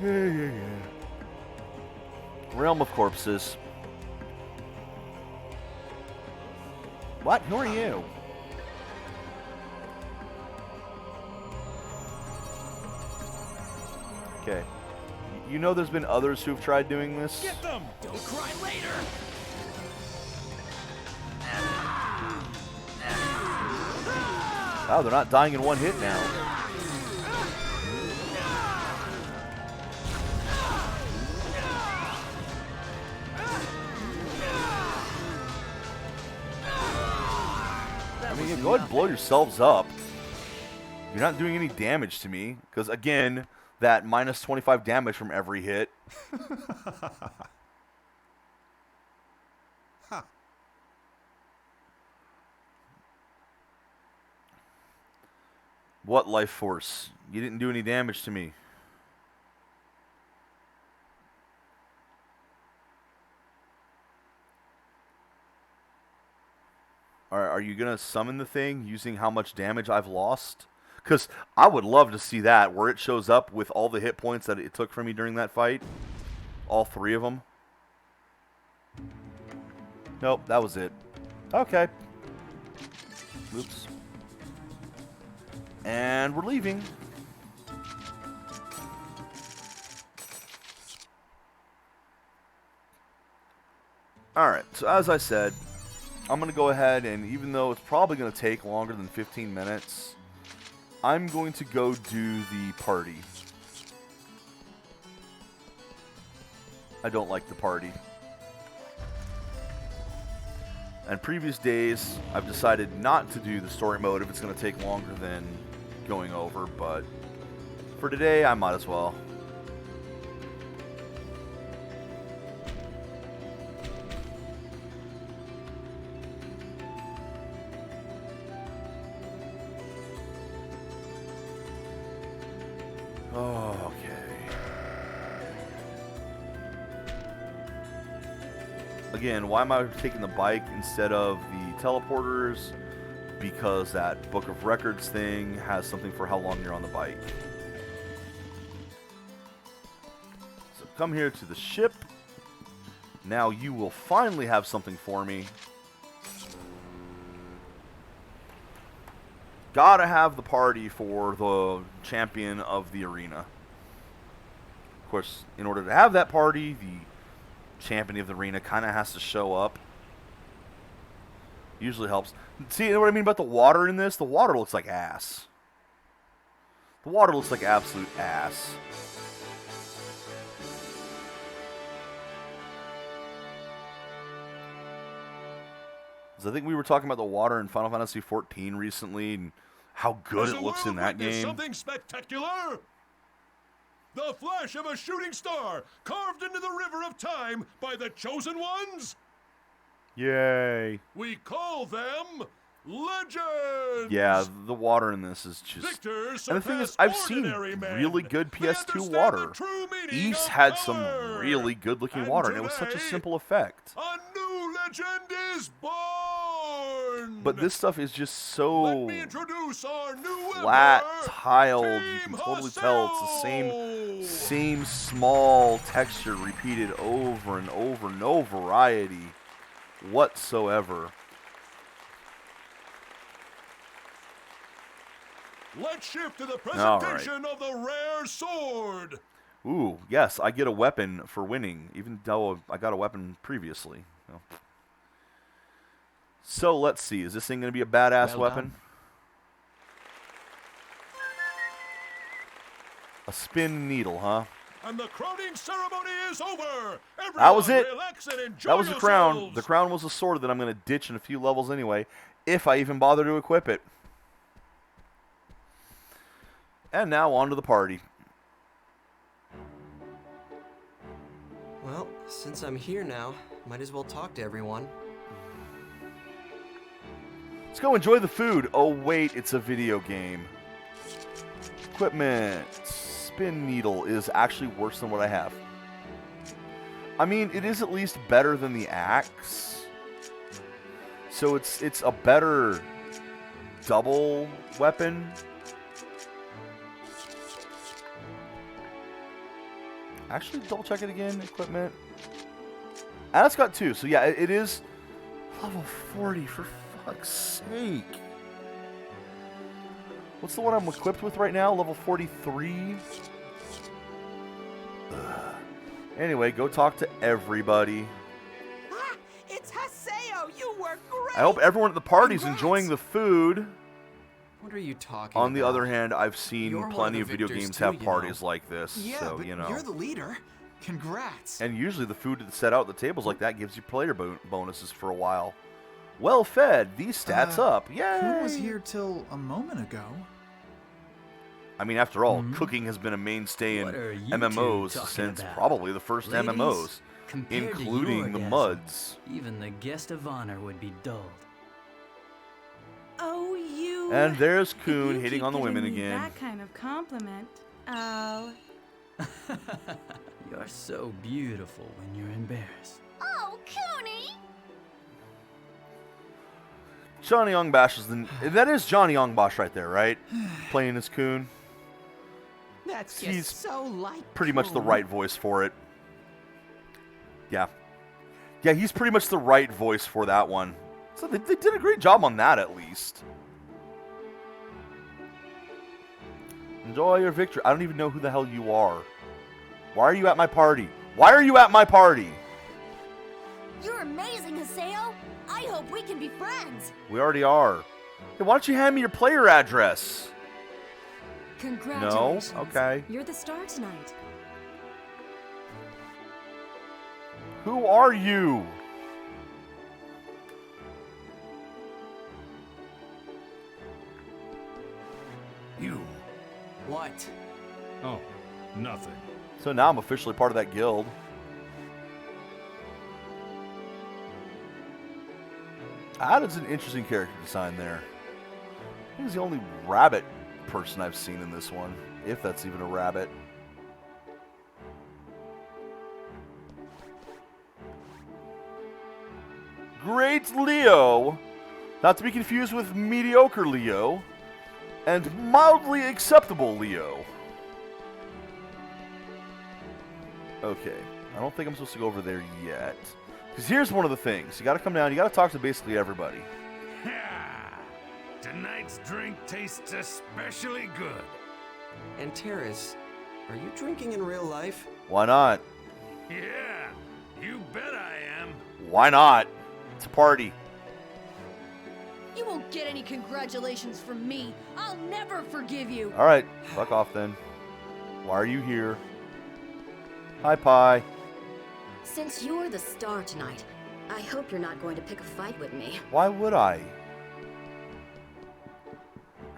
Yeah. Realm of Corpses. What? Who are you? Okay. You know there's been others who've tried doing this? Get them! Don't cry later! Oh, they're not dying in one hit now. I mean, go ahead and blow yourselves up. You're not doing any damage to me. Because, again, that minus 25 damage from every hit. What life force? You didn't do any damage to me. Are you going to summon the thing using how much damage I've lost? Because I would love to see that, where it shows up with all the hit points that it took from me during that fight. All three of them. Nope, that was it. Okay. Oops. And we're leaving. Alright, so as I said, I'm going to go ahead and, even though it's probably going to take longer than 15 minutes, I'm going to go do the party. I don't like the party. And previous days, I've decided not to do the story mode if it's going to take longer than going over, but for today, I might as well. Oh, okay. Again, why am I taking the bike instead of the teleporters? Because that Book of Records thing has something for how long you're on the bike. So come here to the ship. Now you will finally have something for me. Gotta have the party for the champion of the arena. Of course, in order to have that party, the champion of the arena kind of has to show up. Usually helps. See what I mean about the water in this? The water looks like ass. The water looks like absolute ass. I think we were talking about the water in Final Fantasy XIV recently and how good it looks in that game. Something spectacular! The flash of a shooting star carved into the river of time by the chosen ones? Yay. We call them legends! Yeah, the water in this is just... Victors and the thing is, I've seen really good PS2 water. East had some really good looking water, and it was such a simple effect. A new legend is born! But this stuff is just so Let me introduce our new flat, member, tiled, Team you can totally tell it's the same small texture repeated over and over, no variety whatsoever. Let's shift to the presentation of the rare sword. Ooh, yes, I get a weapon for winning, even though I got a weapon previously. Oh. So let's see, is this thing going to be a badass weapon? A spin needle, huh? And the crowning ceremony is over. Everyone That was it. Relax and enjoy That was the crown. yourselves. The crown was a sword that I'm going to ditch in a few levels anyway, if I even bother to equip it. And now on to the party. Well, since I'm here now, might as well talk to everyone. Let's go enjoy the food. Oh, wait, it's a video game. Equipment. Spin needle is actually worse than what I have. I mean, it is at least better than the axe. So it's a better double weapon. Actually, double check it again. Equipment. And it's got 2. So yeah, it is level 40 for fuck's sake. What's the one I'm equipped with right now? Level 43? Anyway, go talk to everybody. Ah, it's Haseo. You were great. I hope everyone at the party's enjoying the food. What are you talking On the about? other hand, I've seen You're one plenty of of the video victors games too, have you parties know. like this, Yeah, so, but you know. you're the leader. Congrats. And usually the food that's set out at the tables like that gives you player bonuses for a while. Well fed, these stats up. Yay! Who was here till a moment ago? I mean, after all, cooking has been a mainstay in What are you MMOs two talking since about? probably the first Ladies, MMOs, compared to including your the orgasm, MUDs. Even the guest of honor would be dulled. Oh, you. And there's If Coon you hitting keep on the women giving me again. That kind of compliment. Oh. You're so beautiful when you're embarrassed. Oh, Cooney! Johnny Youngbash is that is Johnny Youngbash right there, right? Playing as Coon. That's just He's so like pretty much the Coon. right voice for it. Yeah. Yeah, he's pretty much the right voice for that one. So they did a great job on that, at least. Enjoy your victory. I don't even know who the hell you are. Why are you at my party? Why are you at my party? You're amazing, Haseo. I hope we can be friends. We already are. Hey, why don't you hand me your player address? Congratulations. No? Okay. You're the star tonight. Who are you? You. What? Oh, nothing. So now I'm officially part of that guild. Ada's an interesting character design there. He's the only rabbit person I've seen in this one, if that's even a rabbit. Great Leo, not to be confused with mediocre Leo, and mildly acceptable Leo. Okay, I don't think I'm supposed to go over there yet. Because here's one of the things. You gotta come down, you gotta talk to basically everybody. Tonight's drink tastes especially good. And Terrace, are you drinking in real life? Why not? Yeah, you bet I am. Why not? It's a party. You won't get any congratulations from me. I'll never forgive you. Alright, fuck off then. Why are you here? Hi, Pie. Since you're the star tonight, I hope you're not going to pick a fight with me. Why would I?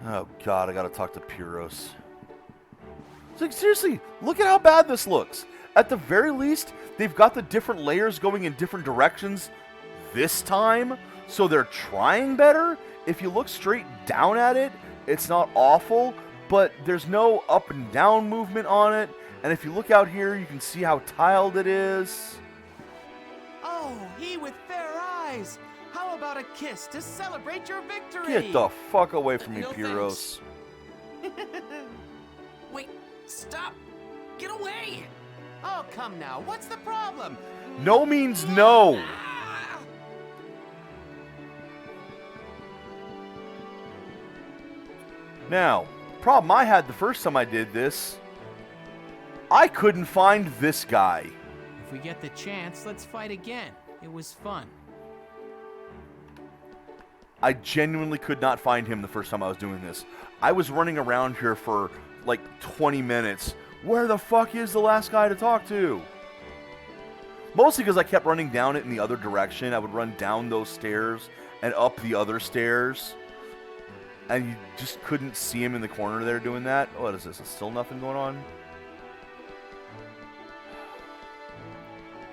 Oh god, I gotta talk to Pyros. It's like, seriously, look at how bad this looks. At the very least, they've got the different layers going in different directions this time, so they're trying better. If you look straight down at it, it's not awful, but there's no up and down movement on it. And if you look out here, you can see how tiled it is. Oh, he with fair eyes. How about a kiss to celebrate your victory? Get the fuck away from me, No Pyros. Wait, stop. Get away. Oh, come now. What's the problem? No means no. Now, problem I had the first time I did this, I couldn't find this guy. If we get the chance, let's fight again. It was fun. I genuinely could not find him the first time I was doing this. I was running around here for like 20 minutes. Where the fuck is the last guy to talk to? Mostly because I kept running down it in the other direction. I would run down those stairs and up the other stairs. And you just couldn't see him in the corner there doing that. What is this? Is still nothing going on?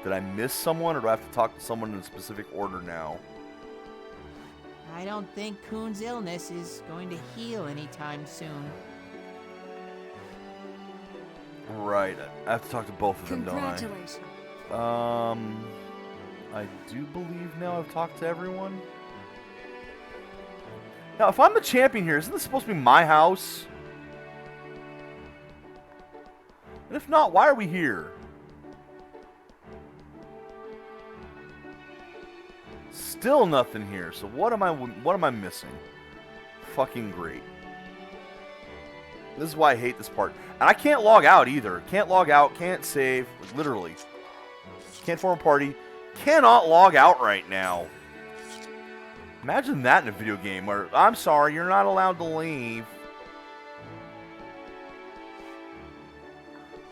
Did I miss someone, or do I have to talk to someone in a specific order now? I don't think Kuhn's illness is going to heal anytime soon. Right, I have to talk to both of them, don't I? Congratulations. I do believe now I've talked to everyone. Now, if I'm the champion here, isn't this supposed to be my house? And if not, why are we here? Still nothing here. So what am I missing? Fucking great. This is why I hate this part. And I can't log out either. Can't log out, can't save, literally. Can't form a party. Cannot log out right now. Imagine that in a video game where, I'm sorry, you're not allowed to leave.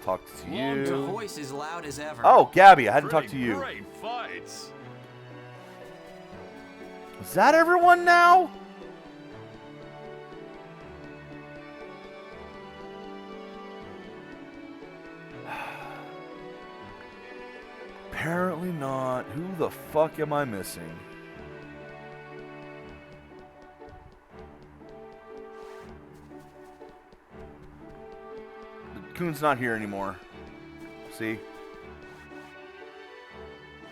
Talk to you. Your voice is loud as ever. Oh, Gabby, I hadn't talked to you. Great fights. Is that everyone now? Apparently not. Who the fuck am I missing? Kuhn's not here anymore. See?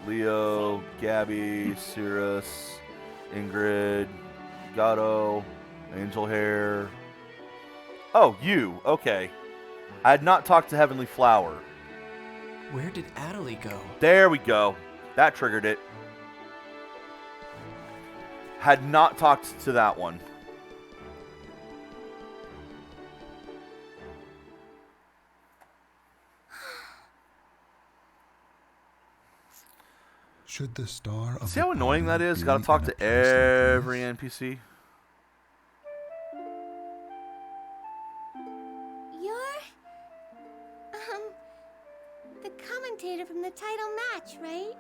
Leo, Gabby, Cirrus, Ingrid, Gato, Angel Hair. Oh, you. Okay. I had not talked to Heavenly Flower. Where did Adelie go? There we go. That triggered it. Had not talked to that one. Should the star of See how the annoying that party is? be Gotta talk in a to place like every this? NPC. You're... the commentator from the title match, right?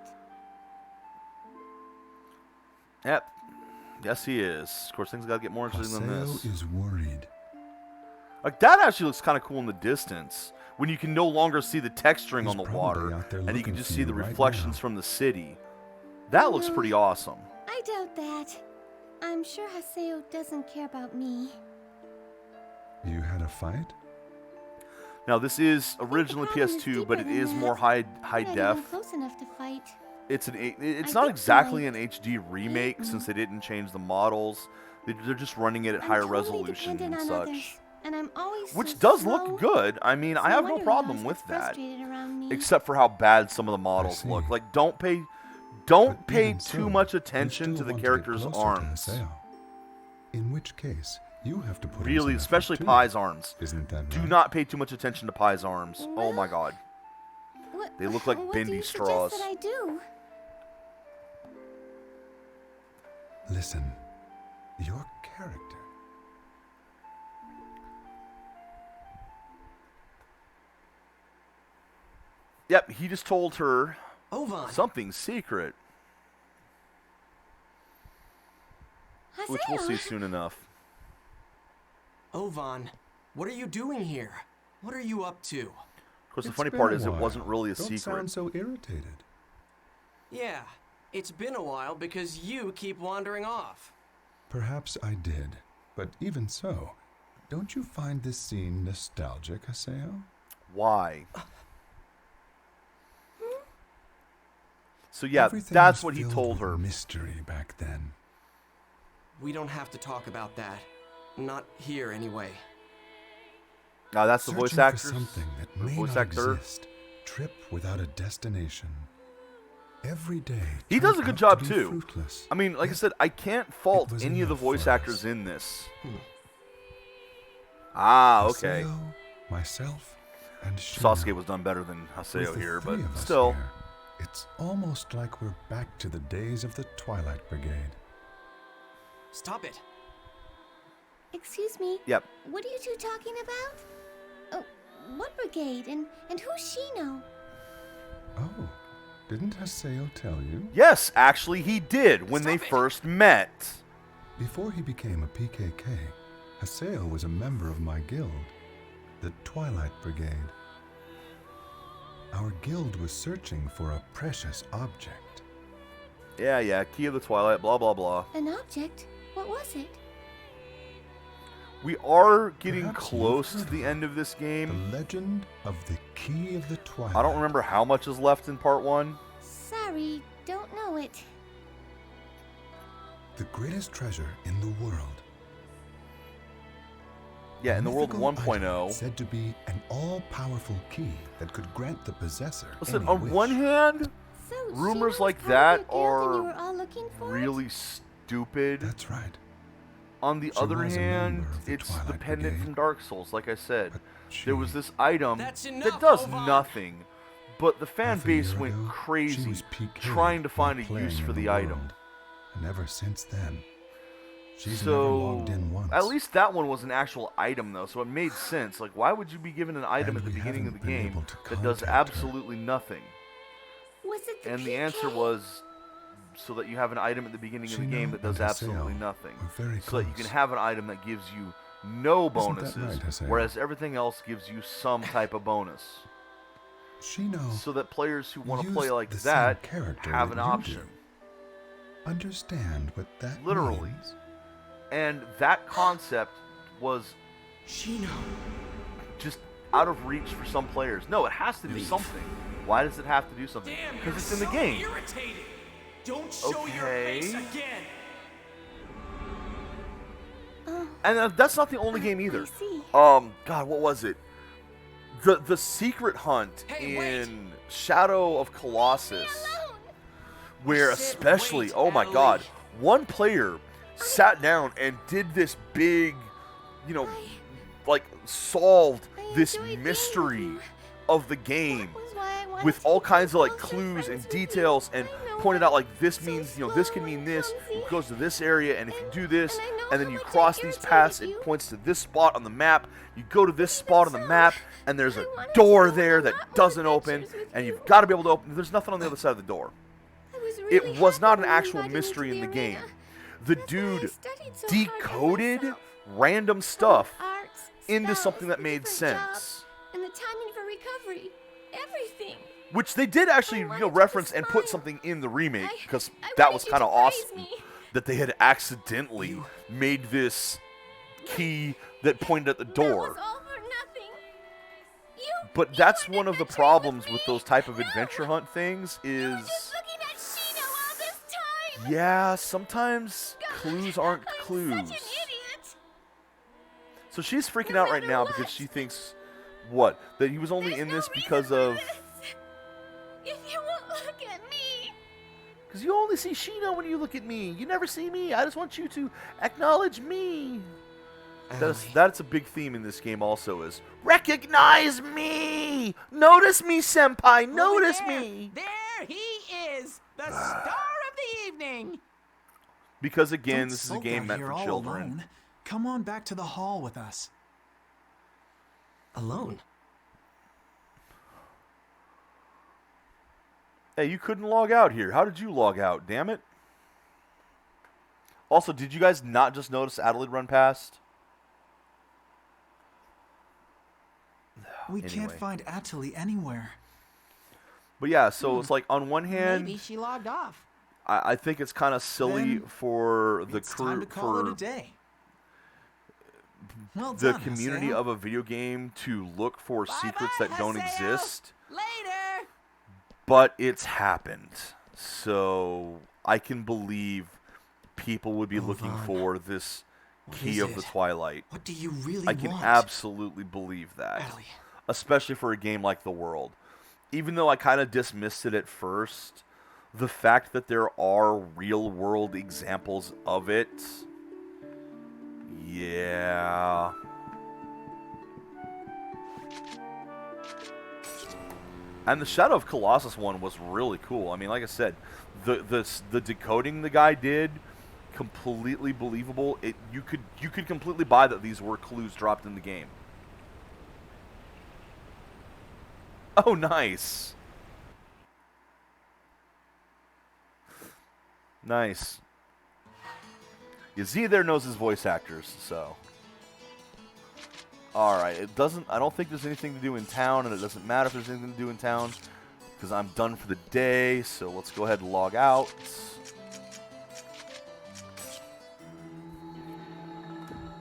Yep. Yes, he is. Of course, things gotta get more interesting than this. Haseo is worried. Like, that actually looks kind of cool in the distance. When you can no longer see the texturing on the probably water, out there and you looking can just for see you the right reflections now. from the city. That looks pretty awesome. I doubt that. I'm sure Haseo doesn't care about me. You had a fight? Now, this is originally PS2, but it is more high We're not def. even close enough to fight. It's I not think exactly my- an HD remake since they didn't change the models. They're just running it at higher resolution Dependent and on such. others, and I'm always Which so does slow. look good. I mean, I No have no wonder problem Leon's with so that. frustrated around me. Except for how bad some of the models look. Like, don't pay Even too so, much you attention still to the want get character's closer to arms. Haseo. In which case, you have to put in Really, some especially effort too. Pai's arms. Isn't that Do right? not pay too much attention to Pai's arms. Oh my god. They look like What do bendy you straws. suggest that I do? Listen, your character. Yep, he just told her Ovan. something secret. Which we'll see soon enough. Ovan, what are you doing here? What are you up to? Of course, the It's funny been part a is it while. wasn't really a Don't secret. sound so irritated. Yeah, it's been a while because you keep wandering off. Perhaps I did, but even so, don't you find this scene nostalgic, Haseo? Why? So yeah, Everything that's was what he filled told with her. Mystery back then. We don't have to talk about that. Not here, anyway. Now that's the voice Searching actor. for something that The may voice not actor. exist. Trip without a destination. Every day. He does a turned good out job to be too. fruitless. I mean, like I said, I can't fault was any of the enough voice for actors us. in this. Ah, okay. Haseo, myself, and Shino. Sasuke was done better than With Haseo the here, three but of us still. here, it's almost like we're back to the days of the Twilight Brigade. Stop it. Excuse me. Yep. What are you two talking about? Oh, what brigade? And who's Shino? Oh, didn't Haseo tell you? Yes, actually, he did when they first met. Before he became a PKK, Haseo was a member of my guild, the Twilight Brigade. Our guild was searching for a precious object. Yeah, Key of the Twilight, blah, blah, blah. An object? What was it? We are getting Perhaps close you've to heard the end of this game. The legend of the Key of the Twilight. I don't remember how much is left in part 1. Sorry, don't know it. The greatest treasure in the world. Yeah, in the world Mythical 1.0. item said to be an all-powerful key that could grant the possessor Listen, any on wish. one hand, So rumors Shino like was that part of your guild and you are were all looking for really stupid. That's right. On the She other was a hand, member of the it's Twilight dependent Brigade. from Dark Souls, like I said. She- There was this item That's that enough, does Ovan. nothing, but the fan Half a base year went ago, she crazy was PK'd trying to while find a playing use in for the world. item. And ever since then, she's never So, logged in once. at least that one was an actual item, though, so it made sense. Like, why would you be given an item And at the we beginning of the haven't been game able to that does contact her. absolutely nothing? Was it the And the PK? answer was so that you have an item at the beginning of the Shino game that does and Haseo absolutely nothing. were very So that you close. can have an item that gives you no Isn't that bonuses, right, Haseo? whereas everything else gives you some type of bonus. Shino So that players who want to used play like the same that character have that an you option. do. Understand what that Literally. means? And that concept was Shino. just out of reach for some players. No, it has to do Leave. something. Why does it have to do something? Damn, Because you're it's in the so game. irritating. Don't show your Okay. face again. And that's not the only game either. see. God, what was it? The secret hunt Hey, wait. in Shadow of Colossus, where I said especially, wait, oh my Ellie. God, one player sat down and did this big, like solved I this enjoyed being with mystery you. of the game. That was why I with all kinds of like clues and details, and pointed out like this means, this can mean this. It goes to this area, and if you do this, and then you cross these paths, it points to this spot on the map. You go to this spot on the map, and there's a door there that doesn't open, and you've got to be able to open. There's nothing on the other side of the door. It was not an actual mystery in the game. The dude decoded random stuff into something that made sense. And the timing for recovery. Everything. Which they did actually, reference and put something in the remake, because that was kind of awesome. That they had accidentally made this key that pointed at the door. But that's one of the problems with those type of adventure hunt things is... Yeah, sometimes clues aren't clues. So she's freaking out right now because she thinks, what? That he was only in this because of... If you won't look at me. Because you only see Shino when you look at me. You never see me. I just want you to acknowledge me. That's a big theme in this game also is, recognize me! Notice me, senpai! Notice me! There he is! The star of the evening! Because again, Don't this is a sulk game out meant here for all children. alone. Come on back to the hall with us. Alone? Hey, you couldn't log out here. How did you log out, damn it? Also, did you guys not just notice Adelaide run past? We can't find Atali anywhere. But yeah, so it's like on one hand, Maybe she logged off. I think it's kind of silly for the crew, Time to call it a for day. Well the done, community Haseo. of a video game to look for secrets that don't exist. Later. But it's happened. So I can believe people would be looking for this key of the Twilight. What do you really I can want? absolutely believe that. Especially for a game like The World. Even though I kind of dismissed it at first, the fact that there are real world examples of it, yeah. And the Shadow of Colossus one was really cool. I mean, like I said, the decoding the guy did, completely believable. You could completely buy that these were clues dropped in the game. Oh, nice. Nice. Z there knows his voice actors, so. Alright, I don't think there's anything to do in town, and it doesn't matter if there's anything to do in town, because I'm done for the day, so let's go ahead and log out.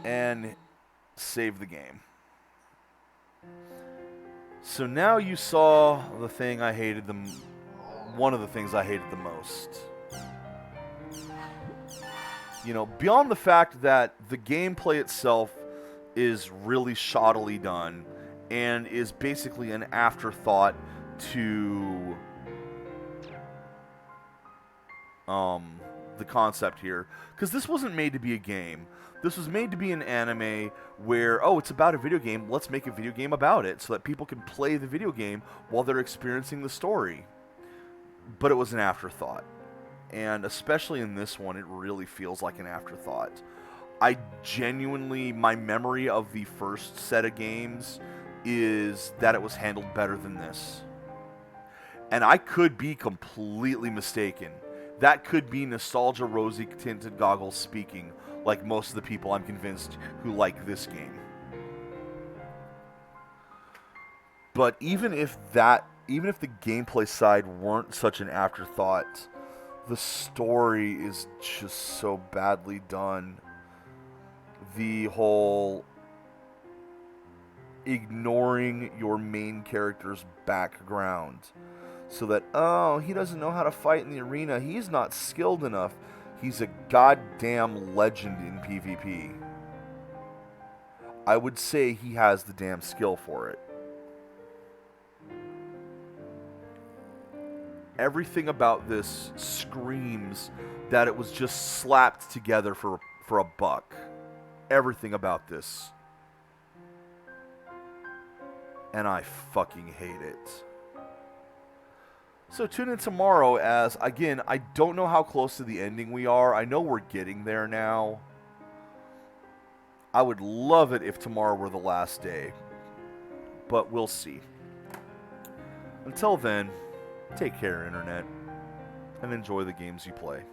And save the game. So now you saw the thing I hated one of the things I hated the most. Beyond the fact that the gameplay itself is really shoddily done and is basically an afterthought to the concept here. Because this wasn't made to be a game. This was made to be an anime where, it's about a video game, let's make a video game about it so that people can play the video game while they're experiencing the story. But it was an afterthought. And especially in this one, it really feels like an afterthought. My memory of the first set of games is that it was handled better than this. And I could be completely mistaken. That could be nostalgia rosy tinted goggles speaking, like most of the people I'm convinced who like this game. But even if the gameplay side weren't such an afterthought, the story is just so badly done. The whole ignoring your main character's background so that, he doesn't know how to fight in the arena, he's not skilled enough. He's a goddamn legend in PvP. I would say he has the damn skill for it. Everything about this screams that it was just slapped together for a buck. Everything about this. And I fucking hate it. So tune in tomorrow as, again, I don't know how close to the ending we are. I know we're getting there now. I would love it if tomorrow were the last day. But we'll see. Until then, take care, Internet, and enjoy the games you play.